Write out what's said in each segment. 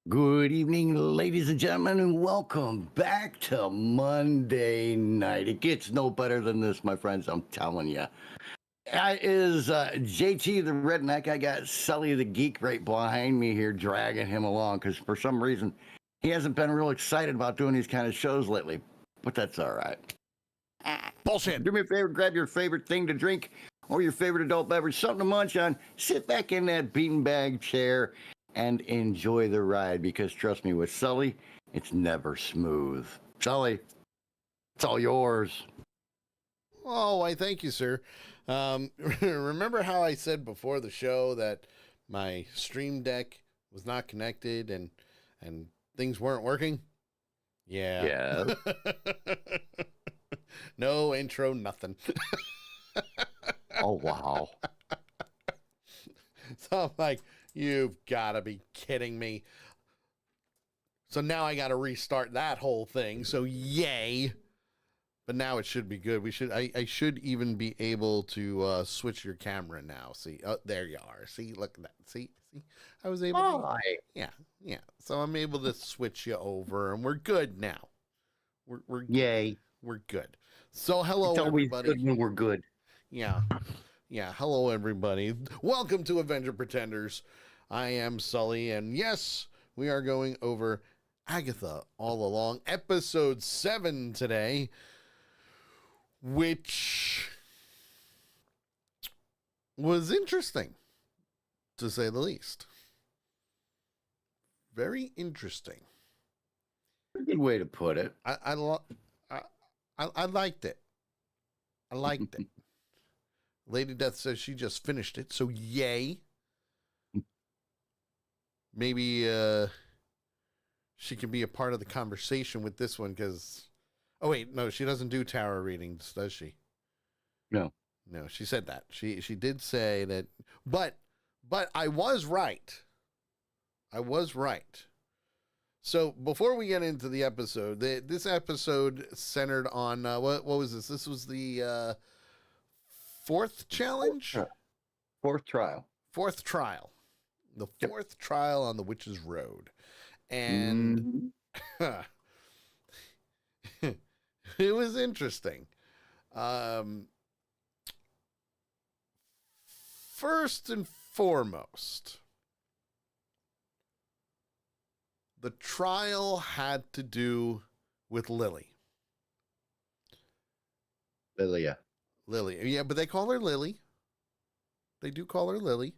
Good evening, ladies and gentlemen, and welcome back to Monday night. It gets no better than this, my friends. I'm telling you. That is JT the Redneck. I got Sully the Geek right behind me here, dragging him along because for some reason he hasn't been real excited about doing these kind of shows lately. But that's all right. Bullshit. Do me a favor, grab your favorite thing to drink or your favorite adult beverage, something to munch on. Sit back in that beanbag chair and enjoy the ride because trust me, with Sully, it's never smooth. Sully, it's all yours. Oh, I thank you, sir. Remember how I said before the show that my stream deck was not connected and things weren't working? Yeah. No intro, nothing. Oh, wow. So I'm like, you've got to be kidding me. So now I got to restart that whole thing. So yay. But now it should be good. I should even be able to switch your camera now. See, oh, there you are. See, look at that. See, I was able to. Yeah. So I'm able to switch you over, and we're good now. We're Yay. We're good. So hello, it's always everybody. Good when we're good. Yeah. Hello, everybody. Welcome to Avenger Pretenders. I am Sully, and yes, we are going over Agatha All Along, episode 7 today. Which was interesting, to say the least. Very interesting. A good way to put it. I liked it. I liked it. Lady Death says she just finished it, so yay. Maybe she can be a part of the conversation with this one, because... Oh, wait, no, she doesn't do tarot readings, does she? No, she said that. She did say that, but I was right. So before we get into the episode, this episode centered on, what was this? This was the fourth challenge? Fourth trial. Fourth trial. The fourth trial on the Witch's Road. And... It was interesting. First and foremost, the trial had to do with Lily. Lilia. Lily. Yeah, but they call her Lily. They do call her Lily.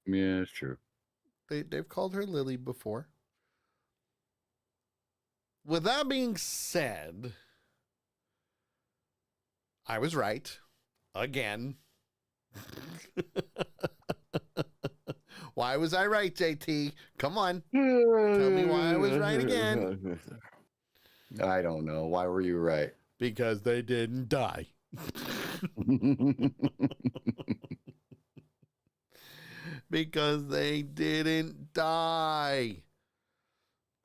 Yeah, it's true. They've called her Lily before. With that being said... I was right. Again. Why was I right, JT? Come on. Tell me why I was right again. I don't know. Why were you right? Because they didn't die. Because they didn't die.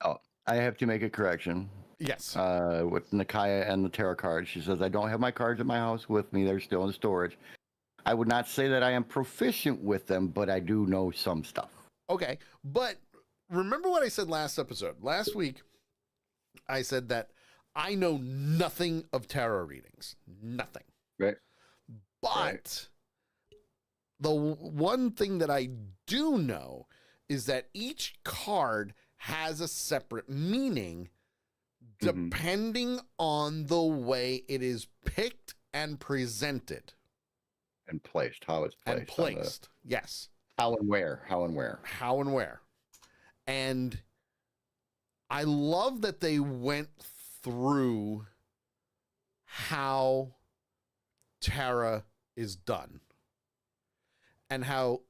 Oh, I have to make a correction. Yes. With Nakaya and the tarot cards. She says, I don't have my cards at my house with me. They're still in storage. I would not say that I am proficient with them, but I do know some stuff. Okay. But remember what I said last episode? Last week, I said that I know nothing of tarot readings. Nothing. Right. But the one thing that I do know is that each card has a separate meaning depending on the way it is picked and presented. And placed. How it's placed. And placed. Yes. How and where. And I love that they went through how Tara is done. And how...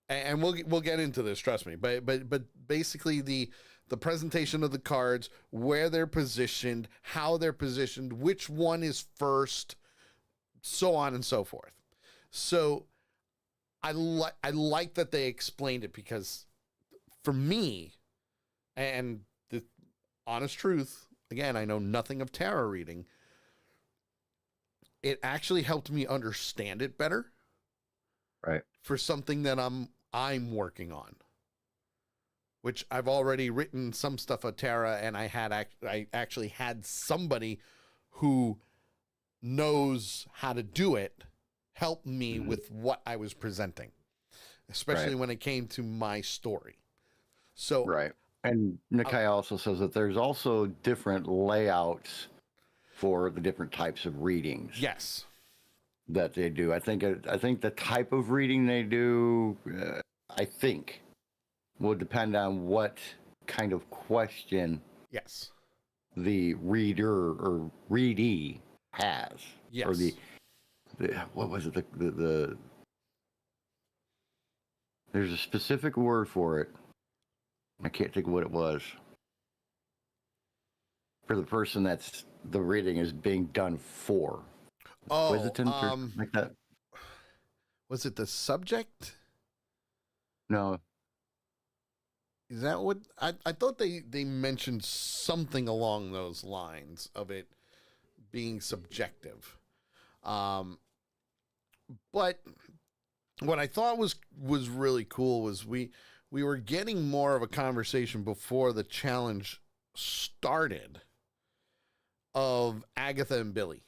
And we'll get into this, trust me. But basically the presentation of the cards, where they're positioned, how they're positioned, which one is first, so on and so forth. So I like that they explained it, because for me, and the honest truth, again, I know nothing of tarot reading, it actually helped me understand it better. Right. For something that I'm working on. which I've already written some stuff of Tara, and I actually had somebody who knows how to do it help me with what I was presenting, especially when it came to my story. So right. And Nikai also says that there's also different layouts for the different types of readings. Yes. That they do. I think the type of reading they do, I think, will depend on what kind of question Yes. the reader or readee has. Yes. Or the what was it? The there's a specific word for it. I can't think of what it was. For the person that's the reading is being done for. Oh, Quisitant or like that? Was it the subject? No. Is that what I thought they mentioned something along those lines of it being subjective. But what I thought was really cool was we were getting more of a conversation before the challenge started of Agatha and Billy,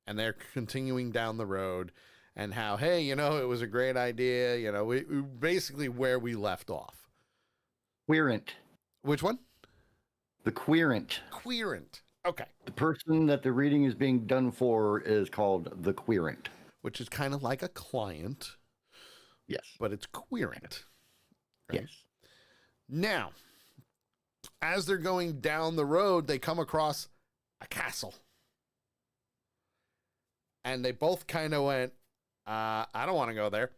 and they're continuing down the road, and how, hey, you know, it was a great idea, you know, we basically where we left off. Querent. Which one? The querent. Querent. Okay. The person that the reading is being done for is called the querent. Which is kind of like a client. Yes. But it's querent. Right? Yes. Now, as they're going down the road, they come across a castle. And they both kind of went, I don't want to go there.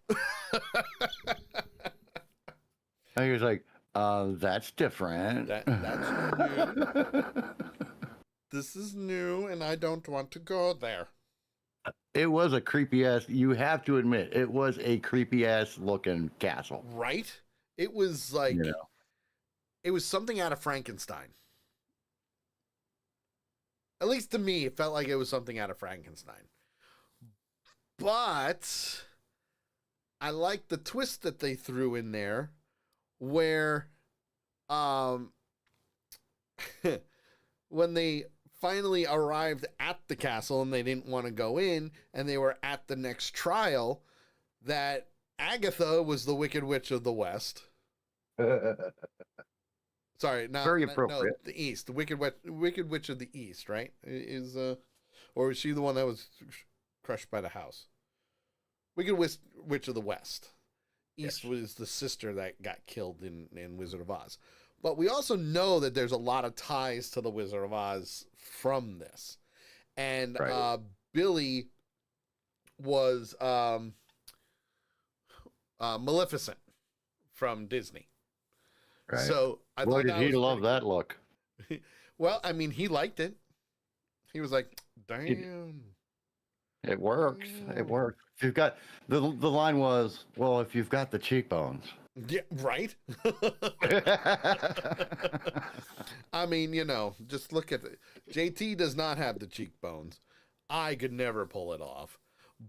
And he was like, that's different. That's new. This is new, and I don't want to go there. It was a creepy ass, you have to admit, it was a creepy ass looking castle. Right? It was like, it was something out of Frankenstein. At least to me, it felt like it was something out of Frankenstein. But I like the twist that they threw in there where when they finally arrived at the castle and they didn't want to go in and they were at the next trial, that Agatha was the Wicked Witch of the West. Sorry, very appropriate. No, the East. The Wicked Witch of the East, right? Or was she the one that was crushed by the house? Wicked Witch of the West. East was the sister that got killed in Wizard of Oz. But we also know that there's a lot of ties to the Wizard of Oz from this. And Billy was Maleficent from Disney. Right. So I Boy, thought did he love that look. Well, I mean, he liked it. He was like, damn. It works. It works. If you've got the line was, well, if you've got the cheekbones. Yeah, right. I mean, you know, just look at it. JT does not have the cheekbones. I could never pull it off.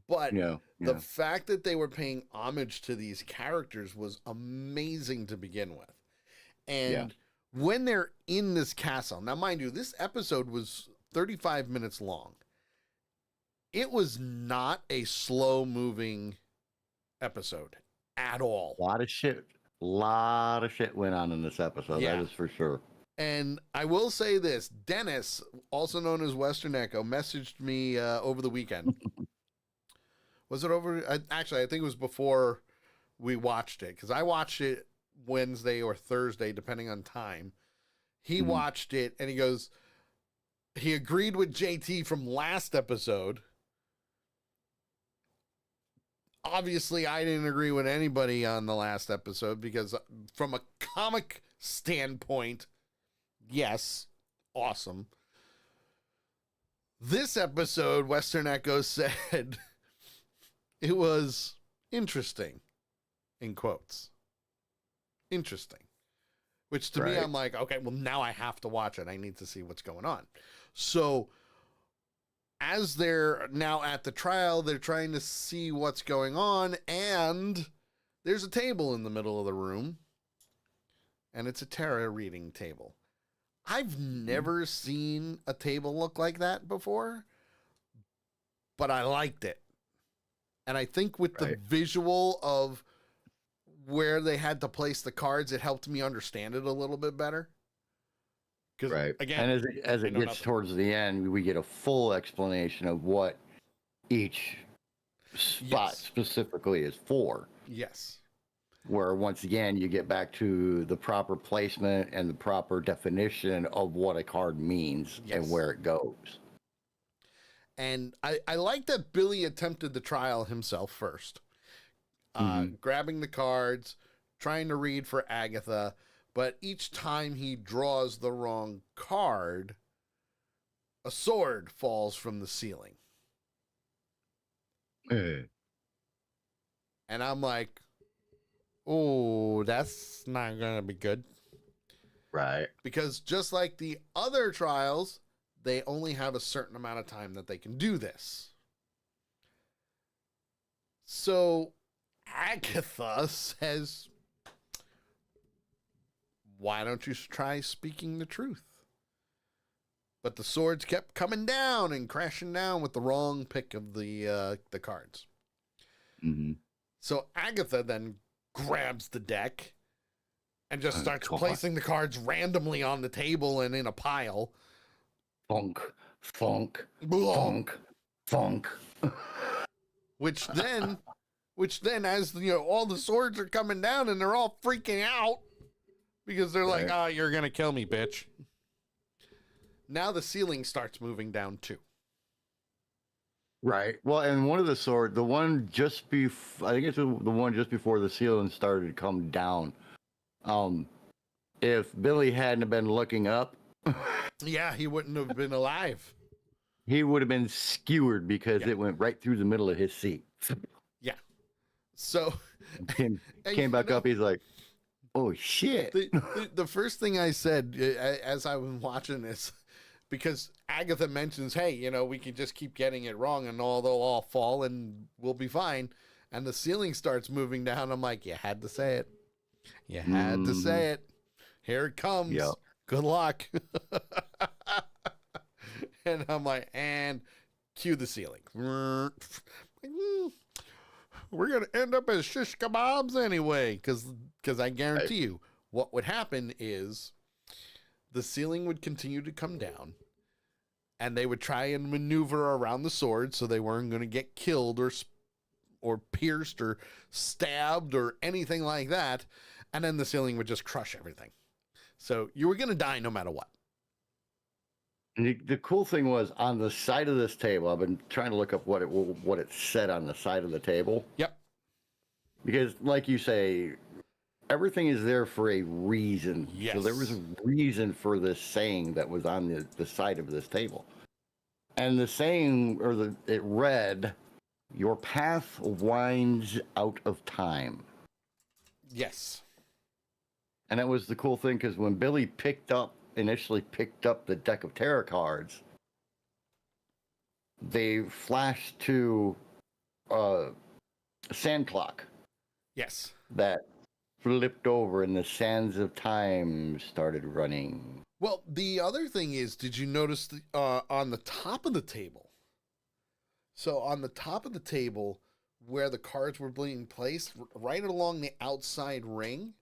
But the fact that they were paying homage to these characters was amazing to begin with. And when they're in this castle, now mind you, this episode was 35 minutes long. It was not a slow moving episode at all. A lot of shit went on in this episode. That is for sure. And I will say this, Dennis, also known as Western Echo, messaged me over the weekend. Was it over? Actually, I think it was before we watched it, because I watched it Wednesday or Thursday, depending on time. He watched it, and he goes, he agreed with JT from last episode. Obviously, I didn't agree with anybody on the last episode, because from a comic standpoint, yes, awesome. This episode, Western Echo said it was interesting, in quotes. Interesting. Which to me, I'm like, okay, well, now I have to watch it. I need to see what's going on. So as they're now at the trial, they're trying to see what's going on, and there's a table in the middle of the room. and it's a tarot reading table. I've never seen a table look like that before, but I liked it. And I think with the visual of where they had to place the cards, it helped me understand it a little bit better. Because again, and as it gets towards the end, we get a full explanation of what each spot specifically is for. Yes. Where once again you get back to the proper placement and the proper definition of what a card means and where it goes. And I like that Billy attempted the trial himself first, grabbing the cards, trying to read for Agatha, but each time he draws the wrong card, a sword falls from the ceiling. And I'm like, oh, that's not going to be good. Right. Because just like the other trials, they only have a certain amount of time that they can do this. So Agatha says, why don't you try speaking the truth? But the swords kept coming down and crashing down with the wrong pick of the cards. So Agatha then grabs the deck and just starts placing the cards randomly on the table and in a pile. Funk, funk, funk, funk. Which then, as all the swords are coming down and they're all freaking out because they're like, "Oh, you're gonna kill me, bitch." Now the ceiling starts moving down too. Right. Well, and one of the sword, the one just before, I think it's the one just before the ceiling started to come down. If Billy hadn't been looking up, yeah, he wouldn't have been alive. He would have been skewered because it went right through the middle of his seat. Yeah. So came back up. He's like, "Oh shit!" The first thing I said as I was watching this, because Agatha mentions, hey, we can just keep getting it wrong and they'll all fall and we'll be fine. And the ceiling starts moving down. I'm like, you had to say it. You had to say it. Here it comes. Yep. Good luck. And I'm like, and cue the ceiling. We're going to end up as shish kebabs anyway, because I guarantee you what would happen is the ceiling would continue to come down and they would try and maneuver around the sword so they weren't going to get killed or pierced or stabbed or anything like that. And then the ceiling would just crush everything. So you were going to die no matter what. The cool thing was on the side of this table, I've been trying to look up what it said on the side of the table. Yep. Because like you say, everything is there for a reason. Yes. So there was a reason for this saying that was on the side of this table. And the saying, it read, "Your path winds out of time." Yes. And that was the cool thing, because when Billy initially picked up the deck of tarot cards, they flashed to a sand clock. Yes. That flipped over and the sands of time started running. Well, the other thing is, did you notice on the top of the table? So on the top of the table where the cards were being placed, right along the outside ring,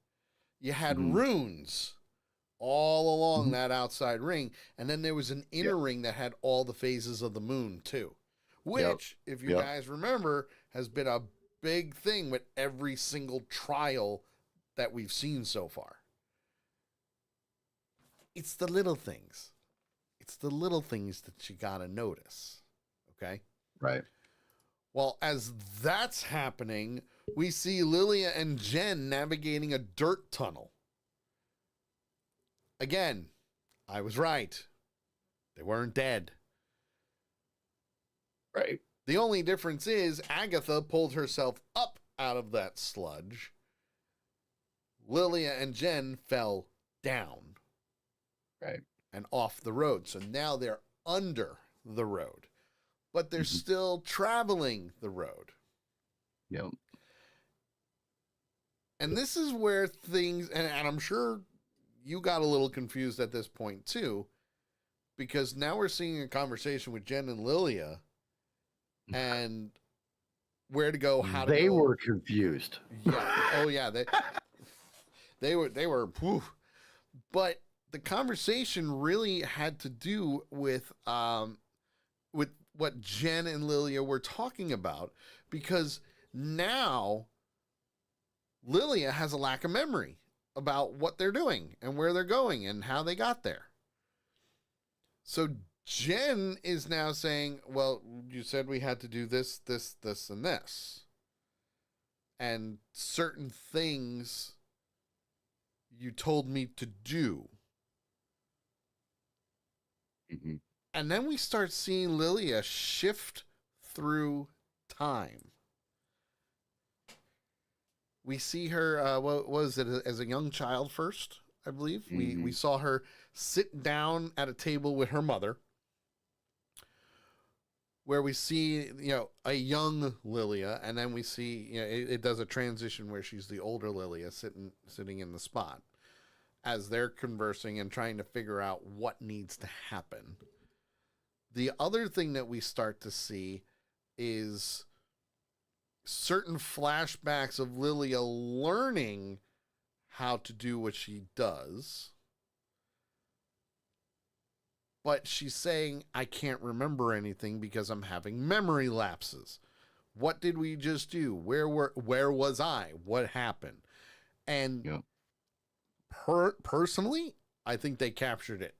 you had runes all along that outside ring. And then there was an inner ring that had all the phases of the moon too, which, if you guys remember, has been a big thing with every single trial that we've seen so far. It's the little things. It's the little things that you got to notice. Okay? Right. Well, as that's happening, we see Lilia and Jen navigating a dirt tunnel. Again, I was right. They weren't dead. Right. The only difference is Agatha pulled herself up out of that sludge. Lilia and Jen fell down. Right. And off the road. So now they're under the road. But they're still traveling the road. Yep. And this is where things, and I'm sure you got a little confused at this point too, because now we're seeing a conversation with Jen and Lilia and where to go, how to They go. were confused. Yeah. Oh yeah. They were. Whew. But the conversation really had to do with what Jen and Lilia were talking about, because now Lilia has a lack of memory about what they're doing and where they're going and how they got there. So Jen is now saying, well, you said we had to do this, this, this, and this. And certain things you told me to do. Mm-hmm. And then we start seeing Lilia shift through time. We see her, what was it, as a young child first, I believe. Mm-hmm. We saw her sit down at a table with her mother, where we see, a young Lilia, and then we see, it does a transition where she's the older Lilia sitting in the spot as they're conversing and trying to figure out what needs to happen. The other thing that we start to see is certain flashbacks of Lilia learning how to do what she does. But she's saying, I can't remember anything because I'm having memory lapses. What did we just do? Where was I? What happened? And Yep. Personally, I think they captured it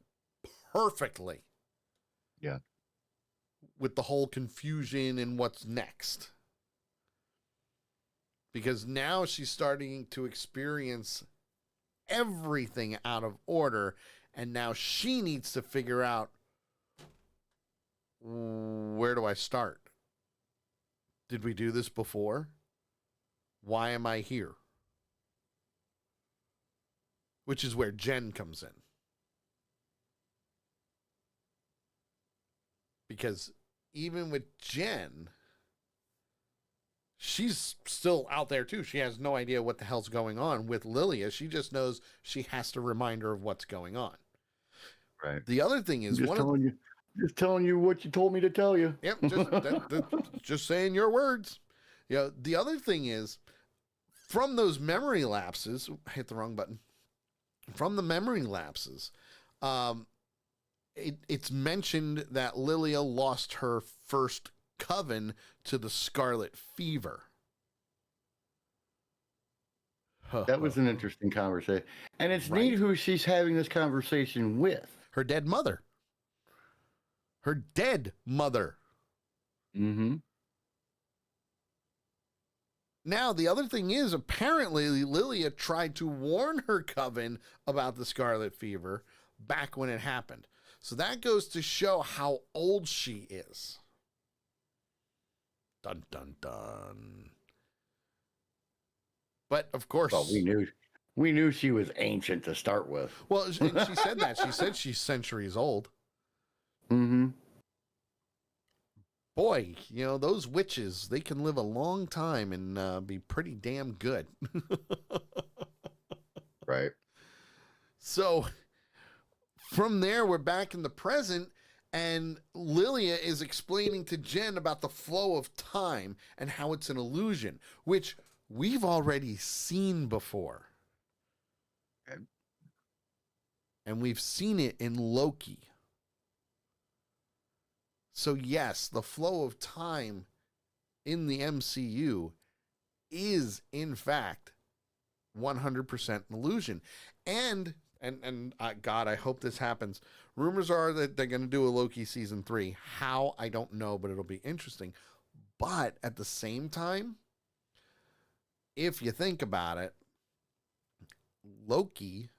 perfectly. Yeah. With the whole confusion and what's next. Because now she's starting to experience everything out of order, and now she needs to figure out, where do I start? Did we do this before? Why am I here? Which is where Jen comes in. Because even with Jen, she's still out there too. She has no idea what the hell's going on with Lilia. She just knows she has to remind her of what's going on. Right. The other thing is, just telling you what you told me to tell you. Yep. Just saying your words. The other thing is, from those memory lapses, I hit the wrong button. From the memory lapses, it's mentioned that Lilia lost her first coven to the scarlet fever. That was an interesting conversation. And it's Right. neat who she's having this conversation with. Her dead mother. Her dead mother. Mm-hmm. Now, the other thing is, apparently Lilia tried to warn her coven about the scarlet fever back when it happened. So that goes to show how old she is. Dun, dun, dun. But, of course... Well, we knew she was ancient to start with. Well, and she said that. She said she's centuries old. Mm-hmm. Boy, those witches, they can live a long time and be pretty damn good. Right. So, from there, we're back in the present, and Lilia is explaining to Jen about the flow of time and how it's an illusion, which we've already seen before. Okay. And we've seen it in Loki. So yes, the flow of time in the MCU is, in fact, 100% an illusion. And God, I hope this happens. Rumors are that they're going to do a Loki season 3. How, I don't know, but it'll be interesting. But at the same time, if you think about it, Loki,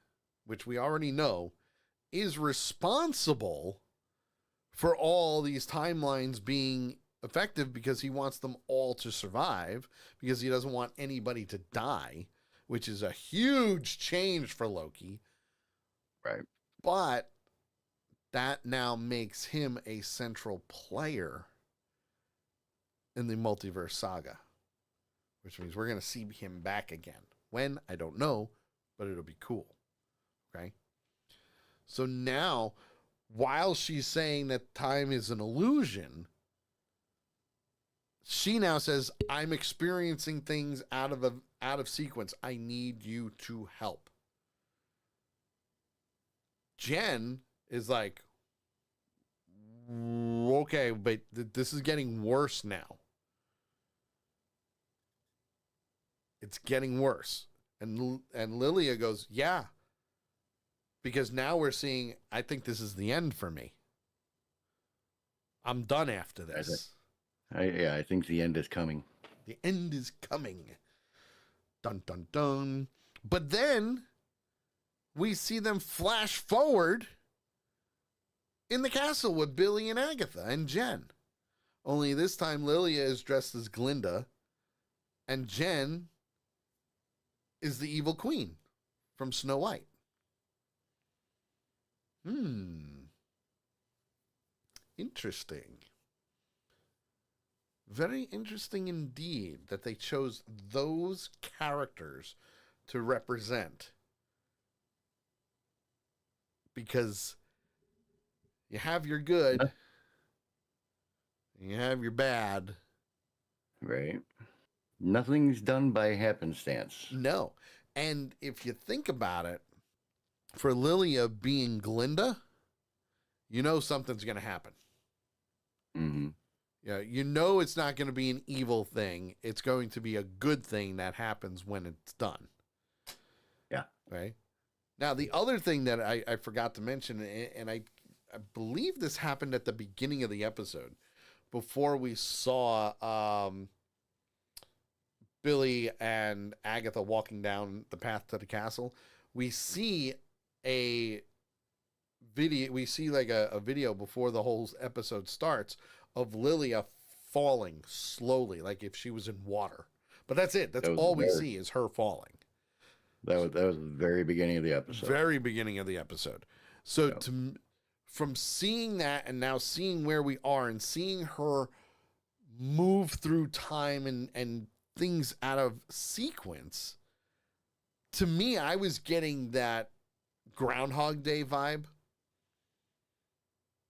which we already know, is responsible for all these timelines being effective because he wants them all to survive, because he doesn't want anybody to die, which is a huge change for Loki. Right. But that now makes him a central player in the multiverse saga, which means we're going to see him back again. When? I don't know, but it'll be cool. Okay. So now, while she's saying that time is an illusion, she now says, I'm experiencing things out of sequence. I need you to help. Jen is like, okay, but this is getting worse now. It's getting worse. And Lilia goes, yeah. Because now we're seeing, I think this is the end for me. I'm done after this. I think the end is coming. The end is coming. Dun, dun, dun. But then we see them flash forward in the castle with Billy and Agatha and Jen. Only this time Lilia is dressed as Glinda and Jen is the evil queen from Snow White. Interesting. Very interesting indeed that they chose those characters to represent. Because you have your good, and you have your bad. Right. Nothing's done by happenstance. No. And if you think about it, for Lilia being Glinda, you know something's going to happen. Mm-hmm. Yeah, you know it's not going to be an evil thing. It's going to be a good thing that happens when it's done. Yeah. Right? Now, the other thing that I forgot to mention, and I believe this happened at the beginning of the episode, before we saw Billy and Agatha walking down the path to the castle, we see a video. We see like a video before the whole episode starts of Lilia falling slowly, like if she was in water. But that's it. That's all we see is her falling. That was the very beginning of the episode. Very beginning of the episode. So from seeing that and now seeing where we are and seeing her move through time and things out of sequence, to me, I was getting that Groundhog Day vibe.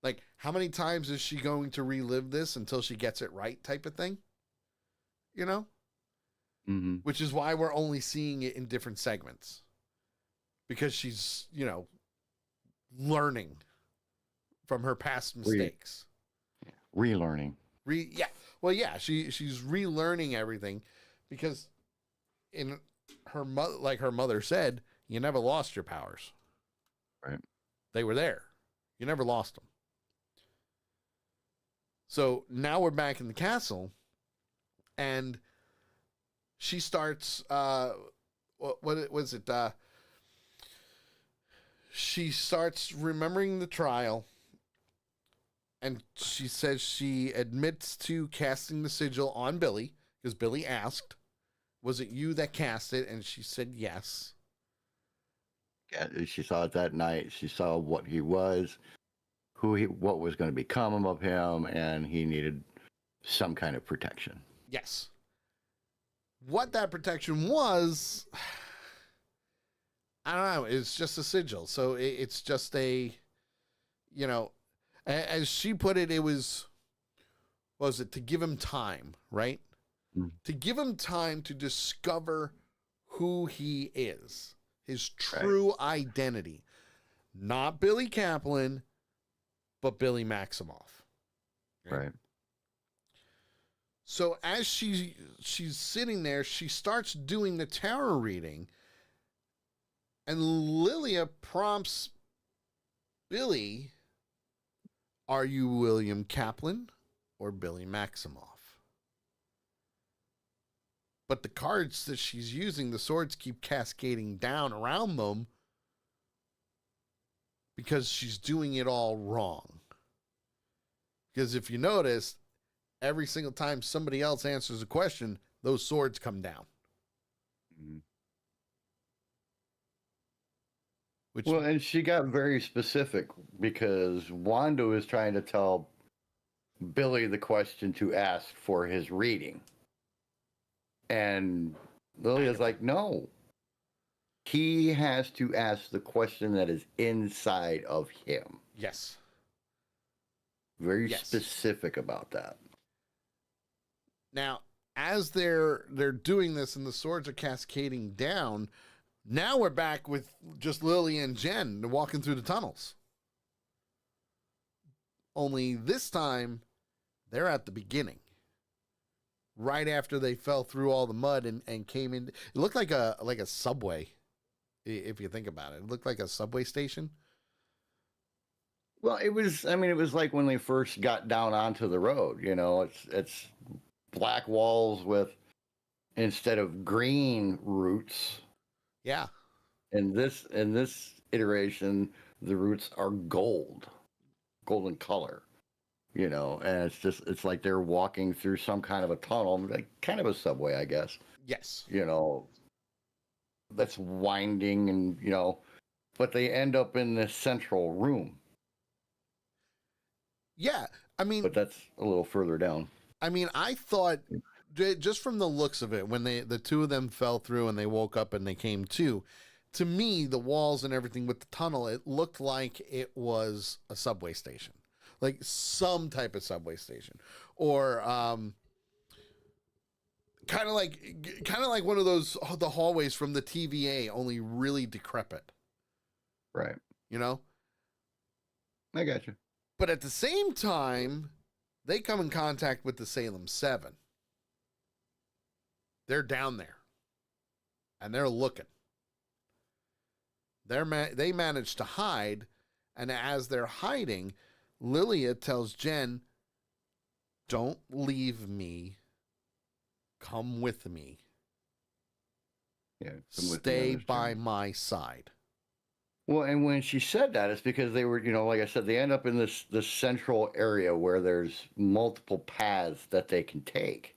Like, how many times is she going to relive this until she gets it right type of thing? You know? Mm-hmm. Which is why we're only seeing it in different segments. Because she's, learning from her past mistakes. Relearning. Well, yeah, she's relearning everything because in her like her mother said, you never lost your powers. Right. They were there. You never lost them. So now we're back in the castle and she starts, what was it? She starts remembering the trial and she says she admits to casting the sigil on Billy because Billy asked, was it you that cast it? And she said yes. Yeah, she saw it that night. She saw what he was, what was going to become of him, and he needed some kind of protection. Yes. What that protection was, I don't know. It's just a sigil. So it's just a, as she put it, it was it to give him time, right? Mm. To give him time to discover who he is, his true identity. Not Billy Kaplan, but Billy Maximoff. Right. So as she's sitting there, she starts doing the tarot reading, and Lilia prompts Billy, are you William Kaplan or Billy Maximoff? But the cards that she's using, the swords keep cascading down around them because she's doing it all wrong. Because if you notice, every single time somebody else answers a question, those swords come down. Mm-hmm. Well, and she got very specific because Wanda was trying to tell Billy the question to ask for his reading. And Lilia's like, no, he has to ask the question that is inside of him. Yes. Very Yes. specific about that. Now, as they're doing this and the swords are cascading down, now we're back with just Lily and Jen walking through the tunnels. Only this time, they're at the beginning. Right after they fell through all the mud and came in. It looked like a subway, if you think about it. It looked like a subway station. Well, it was like when they first got down onto the road, you know, it's black walls with, instead of green roots. Yeah. In this iteration, the roots are golden color, you know, and it's like they're walking through some kind of a tunnel, like kind of a subway, I guess. Yes. You know, that's winding, and you know, but they end up in this central room. Yeah. I mean, But that's a little further down. I mean, I thought just from the looks of it, when the two of them fell through and they woke up and they came to me, the walls and everything with the tunnel, it looked like it was a subway station, like some type of subway station, or kind of like one of those, the hallways from the TVA, only really decrepit. Right. You know? I got you. But at the same time, they come in contact with the Salem 7. They're down there. And they're looking. They manage to hide. And as they're hiding, Lilia tells Jen, "Don't leave me. Come with me. Yeah. Stay by my side." Well, and when she said that, it's because they were, you know, like I said, they end up in this central area where there's multiple paths that they can take.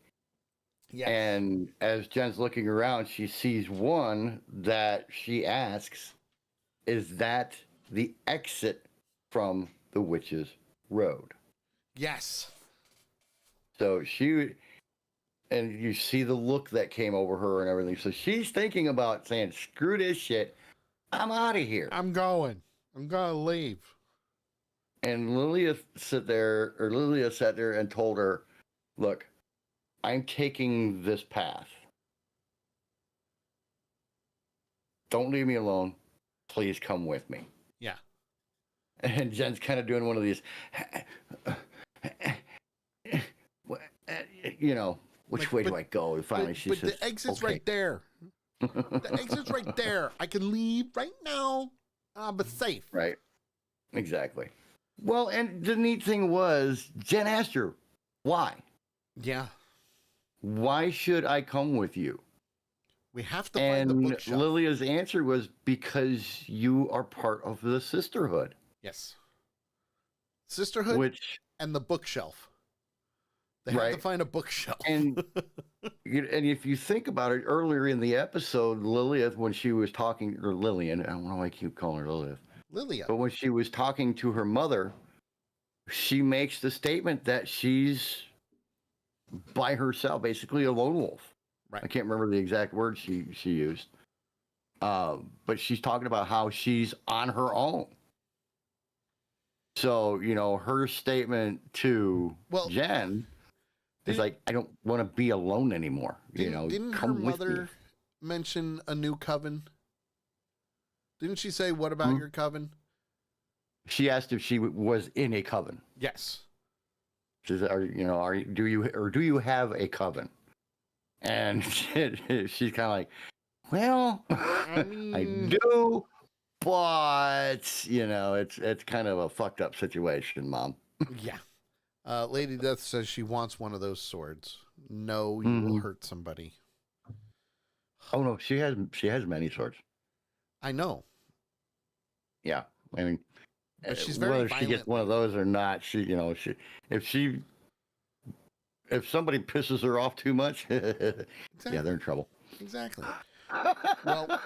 Yeah. And as Jen's looking around, she sees one that she asks, "Is that the exit from the Witch's Road?" Yes. So and you see the look that came over her and everything. So she's thinking about saying, "Screw this shit. I'm out of here. I'm going to leave." And Lilia sat there and told her, "Look, I'm taking this path. Don't leave me alone. Please come with me." Yeah. And Jen's kind of doing one of these, you know, which way do I go? And finally she says, the exit's "Okay." right there. The exit's right there. I can leave right now. I'll be safe. Right. Exactly. Well, and the neat thing was, Jen asked her, "Why? Yeah. Why should I come with you?" We have to find the And bookshelf. Lilia's answer was, "Because you are part of the sisterhood." Yes. Sisterhood Which, and the bookshelf. They have to find a bookshelf. And and if you think about it, earlier in the episode, Lilith, when she was talking, or Lillian, I don't know why I keep calling her Lilith, Lilia. but when she was talking to her mother, she makes the statement that she's by herself, basically a lone wolf. Right. I can't remember the exact words she used, but she's talking about how she's on her own. So, you know, her statement to Jen is like, "I don't want to be alone anymore. Didn't her mother mention a new coven? Didn't she say, "What about your coven"? She asked if she was in a coven. Yes. She said, do you have a coven?" And she's kind of like, "Well, I do, but you know, it's kind of a fucked up situation, Mom." Yeah. Lady Death says she wants one of those swords. No, you will hurt somebody. Oh no, she has many swords. I know. Yeah, I mean, but she's very whether violent. she gets one of those or not, if somebody pisses her off too much, exactly. Yeah, they're in trouble. Exactly. Well,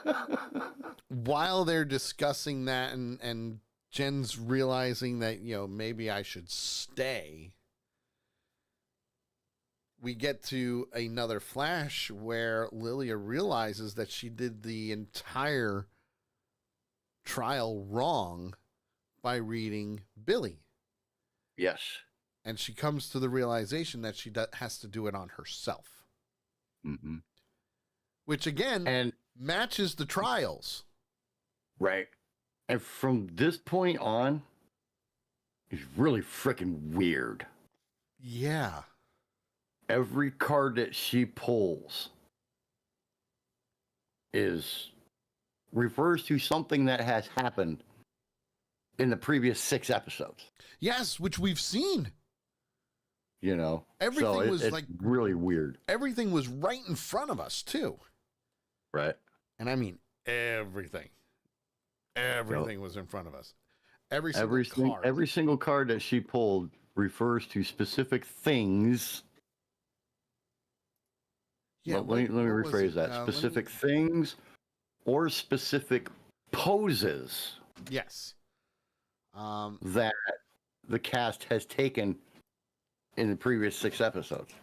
while they're discussing that and Jen's realizing that, maybe I should stay, we get to another flash where Lilia realizes that she did the entire trial wrong by reading Billy. Yes. And she comes to the realization that she has to do it on herself. Mm-hmm. Which, again, matches the trials. Right. And from this point on, it's really freaking weird. Yeah. Every card that she pulls refers to something that has happened in the previous 6 episodes. Yes, which we've seen. You know, everything was it's like really weird. Everything was right in front of us too. Right. And I mean everything. Everything was in front of us. Every single card that she pulled refers to specific things. Yeah. Let me rephrase that. Specific things or specific poses. Yes. That the cast has taken in the previous 6 episodes.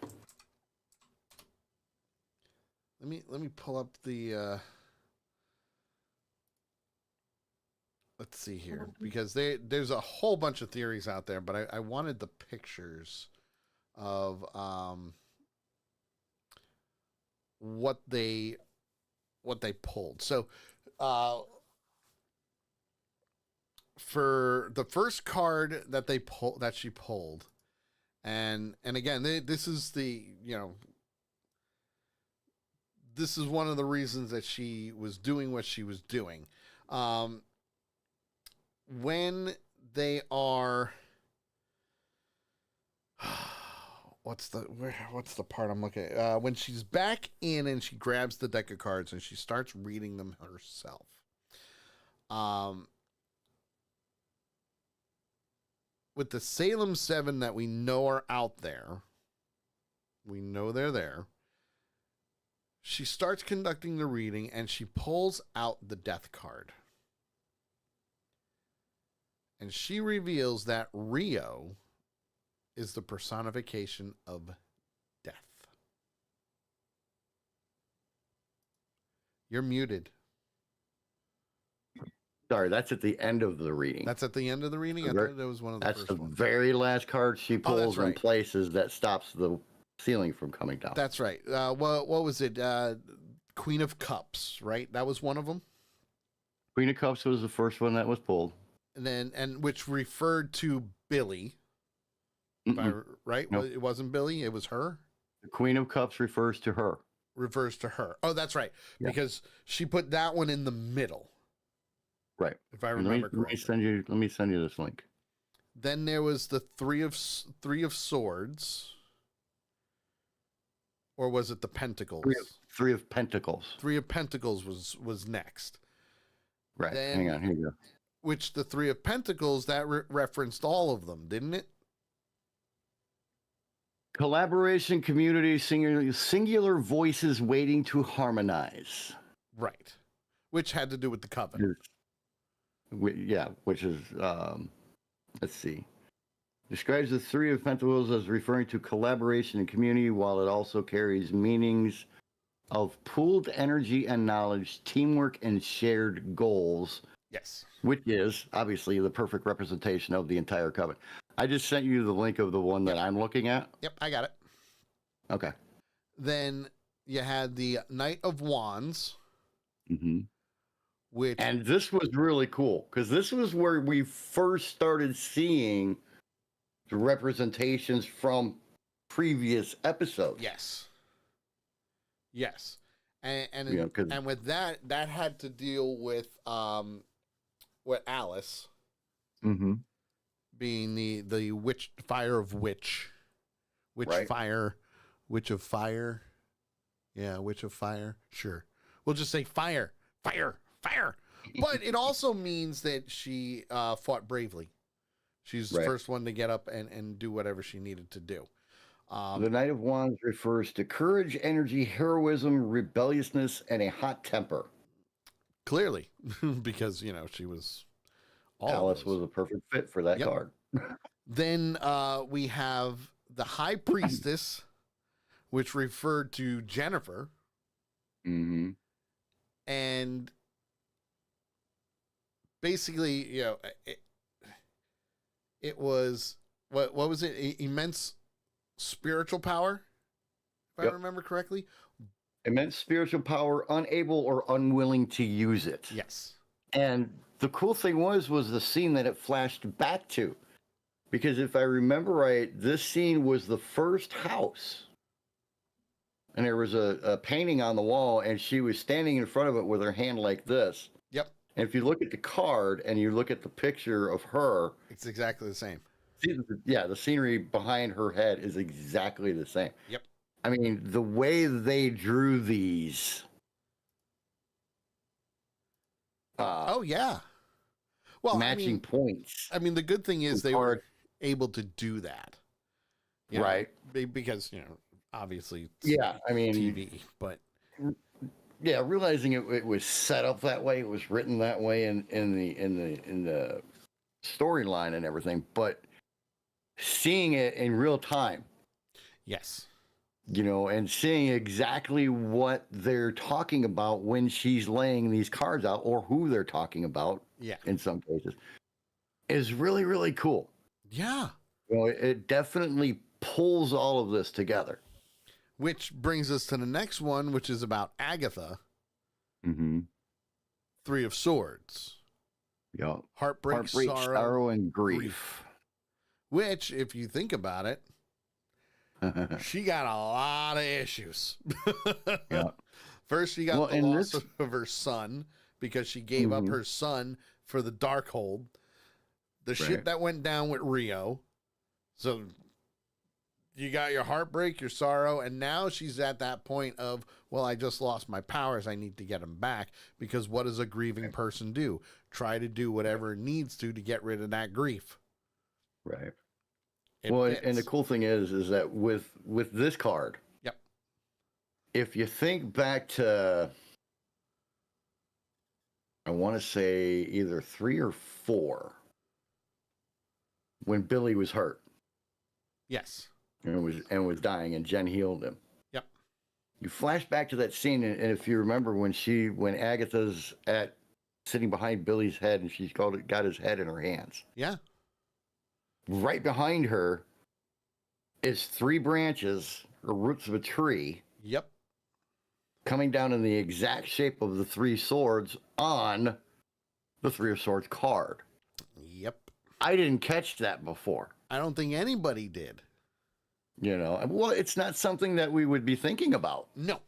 Let me pull up the let's see here, because there's a whole bunch of theories out there, but I wanted the pictures of what they pulled. So for the first card that she pulled, and again, this is this is one of the reasons that she was doing what she was doing. When they are, what's the part I'm looking at? When she's back in and she grabs the deck of cards and she starts reading them herself. With the Salem 7 that we know are out there, we know they're there. She starts conducting the reading and she pulls out the death card. And she reveals that Rio is the personification of death. You're muted. Sorry, that's at the end of the reading. That's at the end of the reading? I thought that was one of the first ones. That's the very last card she pulls right. in places that stops the ceiling from coming down. That's right. What was it? Queen of Cups, right? That was one of them? Queen of Cups was the first one that was pulled. And which referred to Billy, right? Nope. It wasn't Billy, it was her. The Queen of Cups refers to her. Oh, that's right. Yeah. Because she put that one in the middle. Right. If I remember correctly. Let me send you this link. Then there was the three of Swords. Or was it the Pentacles? Three of Pentacles. Three of Pentacles was next. Right. Hang on. Here you go. Which the Three of Pentacles, that referenced all of them, didn't it? Collaboration, community, singular voices waiting to harmonize. Right. Which had to do with the coven. Yeah, which is, let's see. Describes the Three of Pentacles as referring to collaboration and community, while it also carries meanings of pooled energy and knowledge, teamwork, and shared goals. Yes. Which is obviously the perfect representation of the entire coven. I just sent you the link of the one that I'm looking at. Yep, I got it. Okay. Then you had the Knight of Wands. Mm-hmm. And this was really cool because this was where we first started seeing the representations from previous episodes. Yes. And with that had to deal with Alice being the witch, fire of witch right. Witch of fire. Yeah, witch of fire. Sure. We'll just say fire. But it also means that she fought bravely. She's the first one to get up and do whatever she needed to do. The Knight of Wands refers to courage, energy, heroism, rebelliousness, and a hot temper. Clearly, because, she was... Alice was a perfect fit for that card. Then we have the High Priestess, which referred to Jennifer. Mm-hmm. And basically, it was, what was it? Immense spiritual power, if I remember correctly. Immense spiritual power, unable or unwilling to use it. Yes. And the cool thing was the scene that it flashed back to. Because if I remember right, this scene was the first house. And there was a painting on the wall, and she was standing in front of it with her hand like this. Yep. And if you look at the card and you look at the picture of her, it's exactly the same. Yeah, the scenery behind her head is exactly the same. Yep. I mean, the way they drew these. Oh, yeah. Well, matching points. I mean, the good thing is they were able to do that. Right. Because, obviously. Yeah, I mean. TV, but. Yeah, realizing it was set up that way, it was written that way in the storyline and everything, but seeing it in real time. Yes. And seeing exactly what they're talking about when she's laying these cards out, or who they're talking about, in some cases, is really, really cool. Yeah. It definitely pulls all of this together. Which brings us to the next one, which is about Agatha. Mm-hmm. Three of Swords. Yeah. Heartbreak, sorrow, and grief. Which, if you think about it, she got a lot of issues. Yeah. First, she got the loss of her son because she gave up her son for the Darkhold. The shit that went down with Rio. So you got your heartbreak, your sorrow, and now she's at that point of, well, I just lost my powers. I need to get them back, because what does a grieving person do? Try to do whatever it needs to get rid of that grief. Right. And the cool thing is that with this card, if you think back to, I want to say either 3 or 4, when Billy was hurt. Yes. And was dying, and Jen healed him. Yep. You flash back to that scene, and if you remember when Agatha's sitting behind Billy's head, and she's got his head in her hands. Yeah. Right behind her is 3 branches or roots of a tree. Yep. Coming down in the exact shape of the 3 swords on the 3 of Swords card. Yep. I didn't catch that before. I don't think anybody did. Well, it's not something that we would be thinking about. No.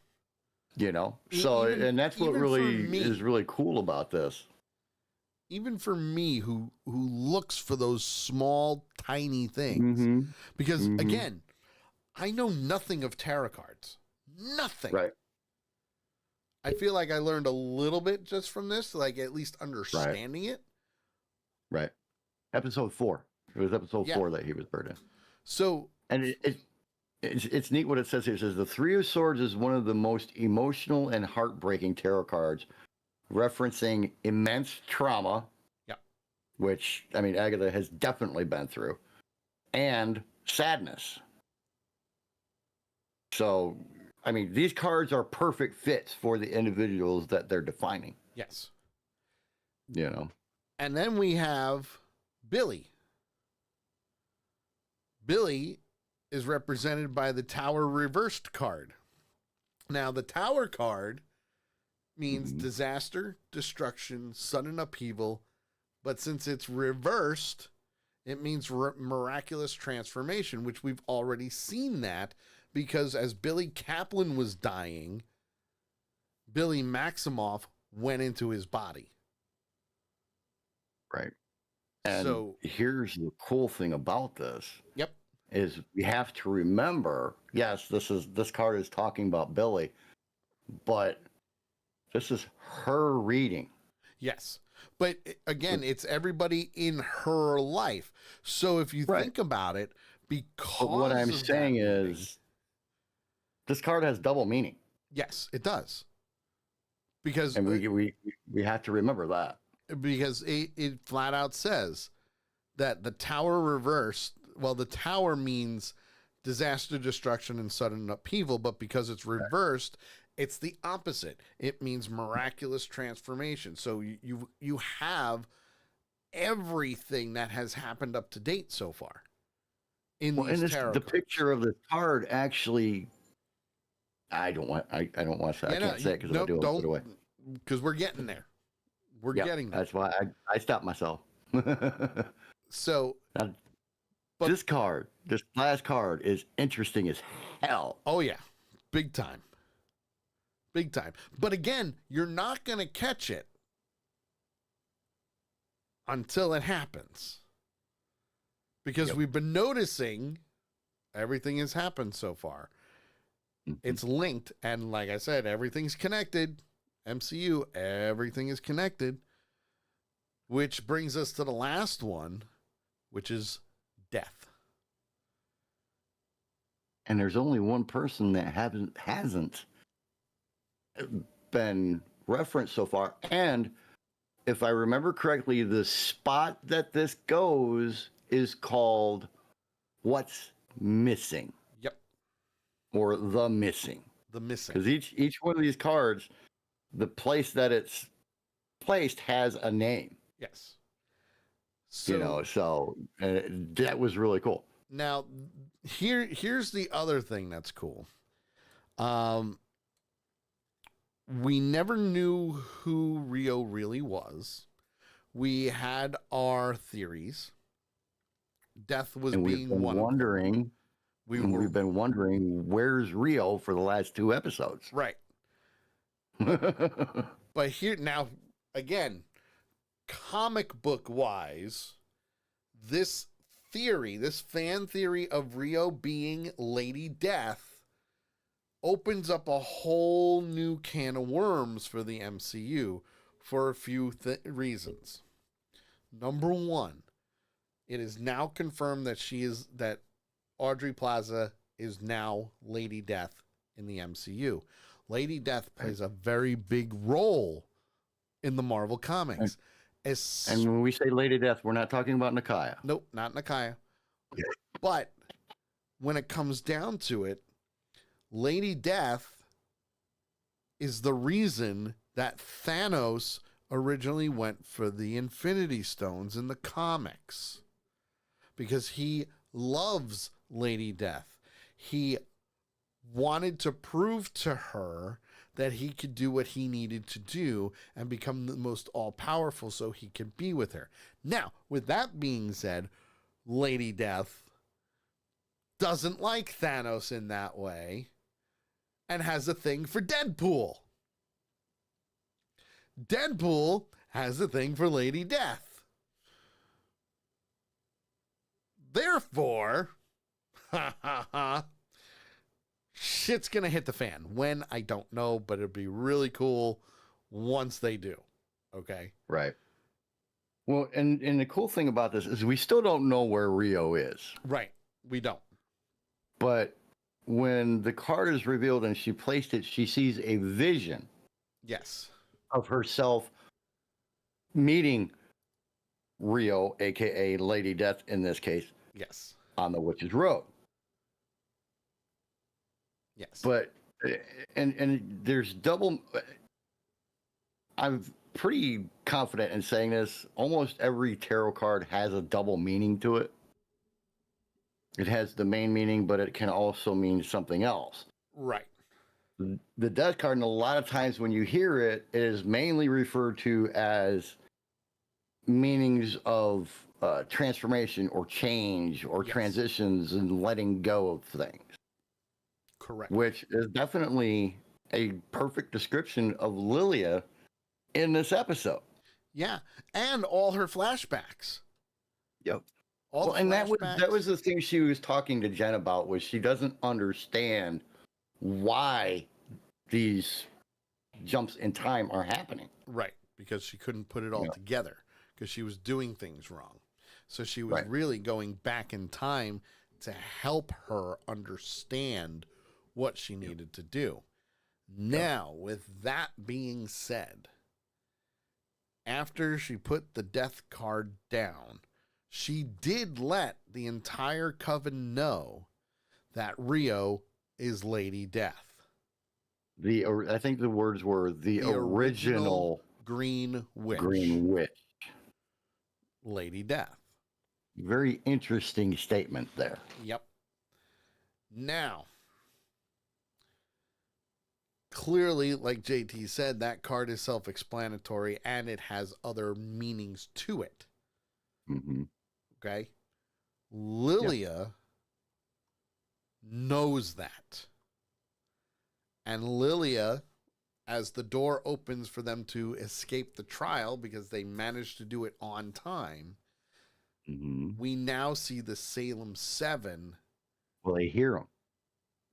So, and that's what really is really cool about this. Even for me, who looks for those small, tiny things, because again, I know nothing of tarot cards, nothing. Right. I feel like I learned a little bit just from this, like at least understanding it. Right. Episode 4. It was episode 4 that he was burned in. So, and it's neat what it says here. It says the 3 of Swords is one of the most emotional and heartbreaking tarot cards, referencing immense trauma, which, I mean, Agatha has definitely been through, and sadness. So, I mean, these cards are perfect fits for the individuals that they're defining. Yes. And then we have Billy. Billy is represented by the Tower reversed card. Now, the Tower card means disaster, destruction, sudden upheaval, but since it's reversed, it means miraculous transformation, which we've already seen that, because as Billy Kaplan was dying, Billy Maximoff went into his body. Right. And so here's the cool thing about this. Yep. Is we have to remember, yes, this card is talking about Billy, but this is her reading. Yes. But again, it's everybody in her life. So if you think about it, because but what I'm saying is this card has double meaning. Yes, it does. Because and we have to remember that. Because it flat out says that the Tower reversed, well, the Tower means disaster, destruction, and sudden upheaval, but because it's reversed, it's the opposite. It means miraculous transformation. So you have everything that has happened up to date so far in these tarot the cards. picture of the card actually, I don't want to say, I can't say it because if I do, I'll put it away. Because we're getting there. We're getting there. That's why I stopped myself. So, now, this last card is interesting as hell. Oh yeah, big time. Big time. But again, you're not going to catch it until it happens. Because we've been noticing everything has happened so far. It's linked, and like I said, everything's connected. MCU, everything is connected. Which brings us to the last one, which is death. And there's only one person that hasn't been referenced so far. And if I remember correctly, the spot that this goes is called What's Missing. Yep. Or The Missing. The Missing. Because each one of these cards, the place that it's placed has a name. Yes. So, so that was really cool. Now, here's the other thing that's cool. We never knew who Rio really was. We had our theories. Death was being one wondering. We've been wondering where's Rio for the last 2 episodes. Right. But here now, again, comic book wise, this fan theory of Rio being Lady Death opens up a whole new can of worms for the MCU for a few reasons. Number one, it is now confirmed that Audrey Plaza is now Lady Death in the MCU. Lady Death plays a very big role in the Marvel Comics. And when we say Lady Death, we're not talking about Nakia. Nope, not Nakia. But when it comes down to it, Lady Death is the reason that Thanos originally went for the Infinity Stones in the comics. Because he loves Lady Death. He wanted to prove to her that he could do what he needed to do and become the most all-powerful so he could be with her. Now, with that being said, Lady Death doesn't like Thanos in that way and has a thing for Deadpool. Deadpool has a thing for Lady Death. Therefore, shit's gonna hit the fan. When, I don't know, but it'd be really cool once they do. Okay? Right. Well, and the cool thing about this is we still don't know where Rio is. Right. We don't. But when the card is revealed and she placed it, she sees a vision. Yes. Of herself meeting Rio, aka Lady Death in this case. Yes. On the Witch's Road. Yes. But and there's double. I'm pretty confident in saying this. Almost every tarot card has a double meaning to it. It has the main meaning, but it can also mean something else. Right. The Death card, and a lot of times when you hear it, it is mainly referred to as meanings of transformation or change or transitions and letting go of things. Correct. Which is definitely a perfect description of Lilia in this episode. Yeah, and all her flashbacks. Yep. And that was the thing she was talking to Jen about, was she doesn't understand why these jumps in time are happening. Right, because she couldn't put it all together because she was doing things wrong. So she was really going back in time to help her understand what she needed to do. Now, with that being said, after she put the Death card down, she did let the entire coven know that Rio is Lady Death. I think the words were the original Green Witch. Green Witch. Lady Death. Very interesting statement there. Yep. Now, clearly, like JT said, that card is self-explanatory and it has other meanings to it. Mm-hmm. Okay? Lilia knows that. And Lilia, as the door opens for them to escape the trial because they managed to do it on time, we now see the Salem 7. Well, they hear them.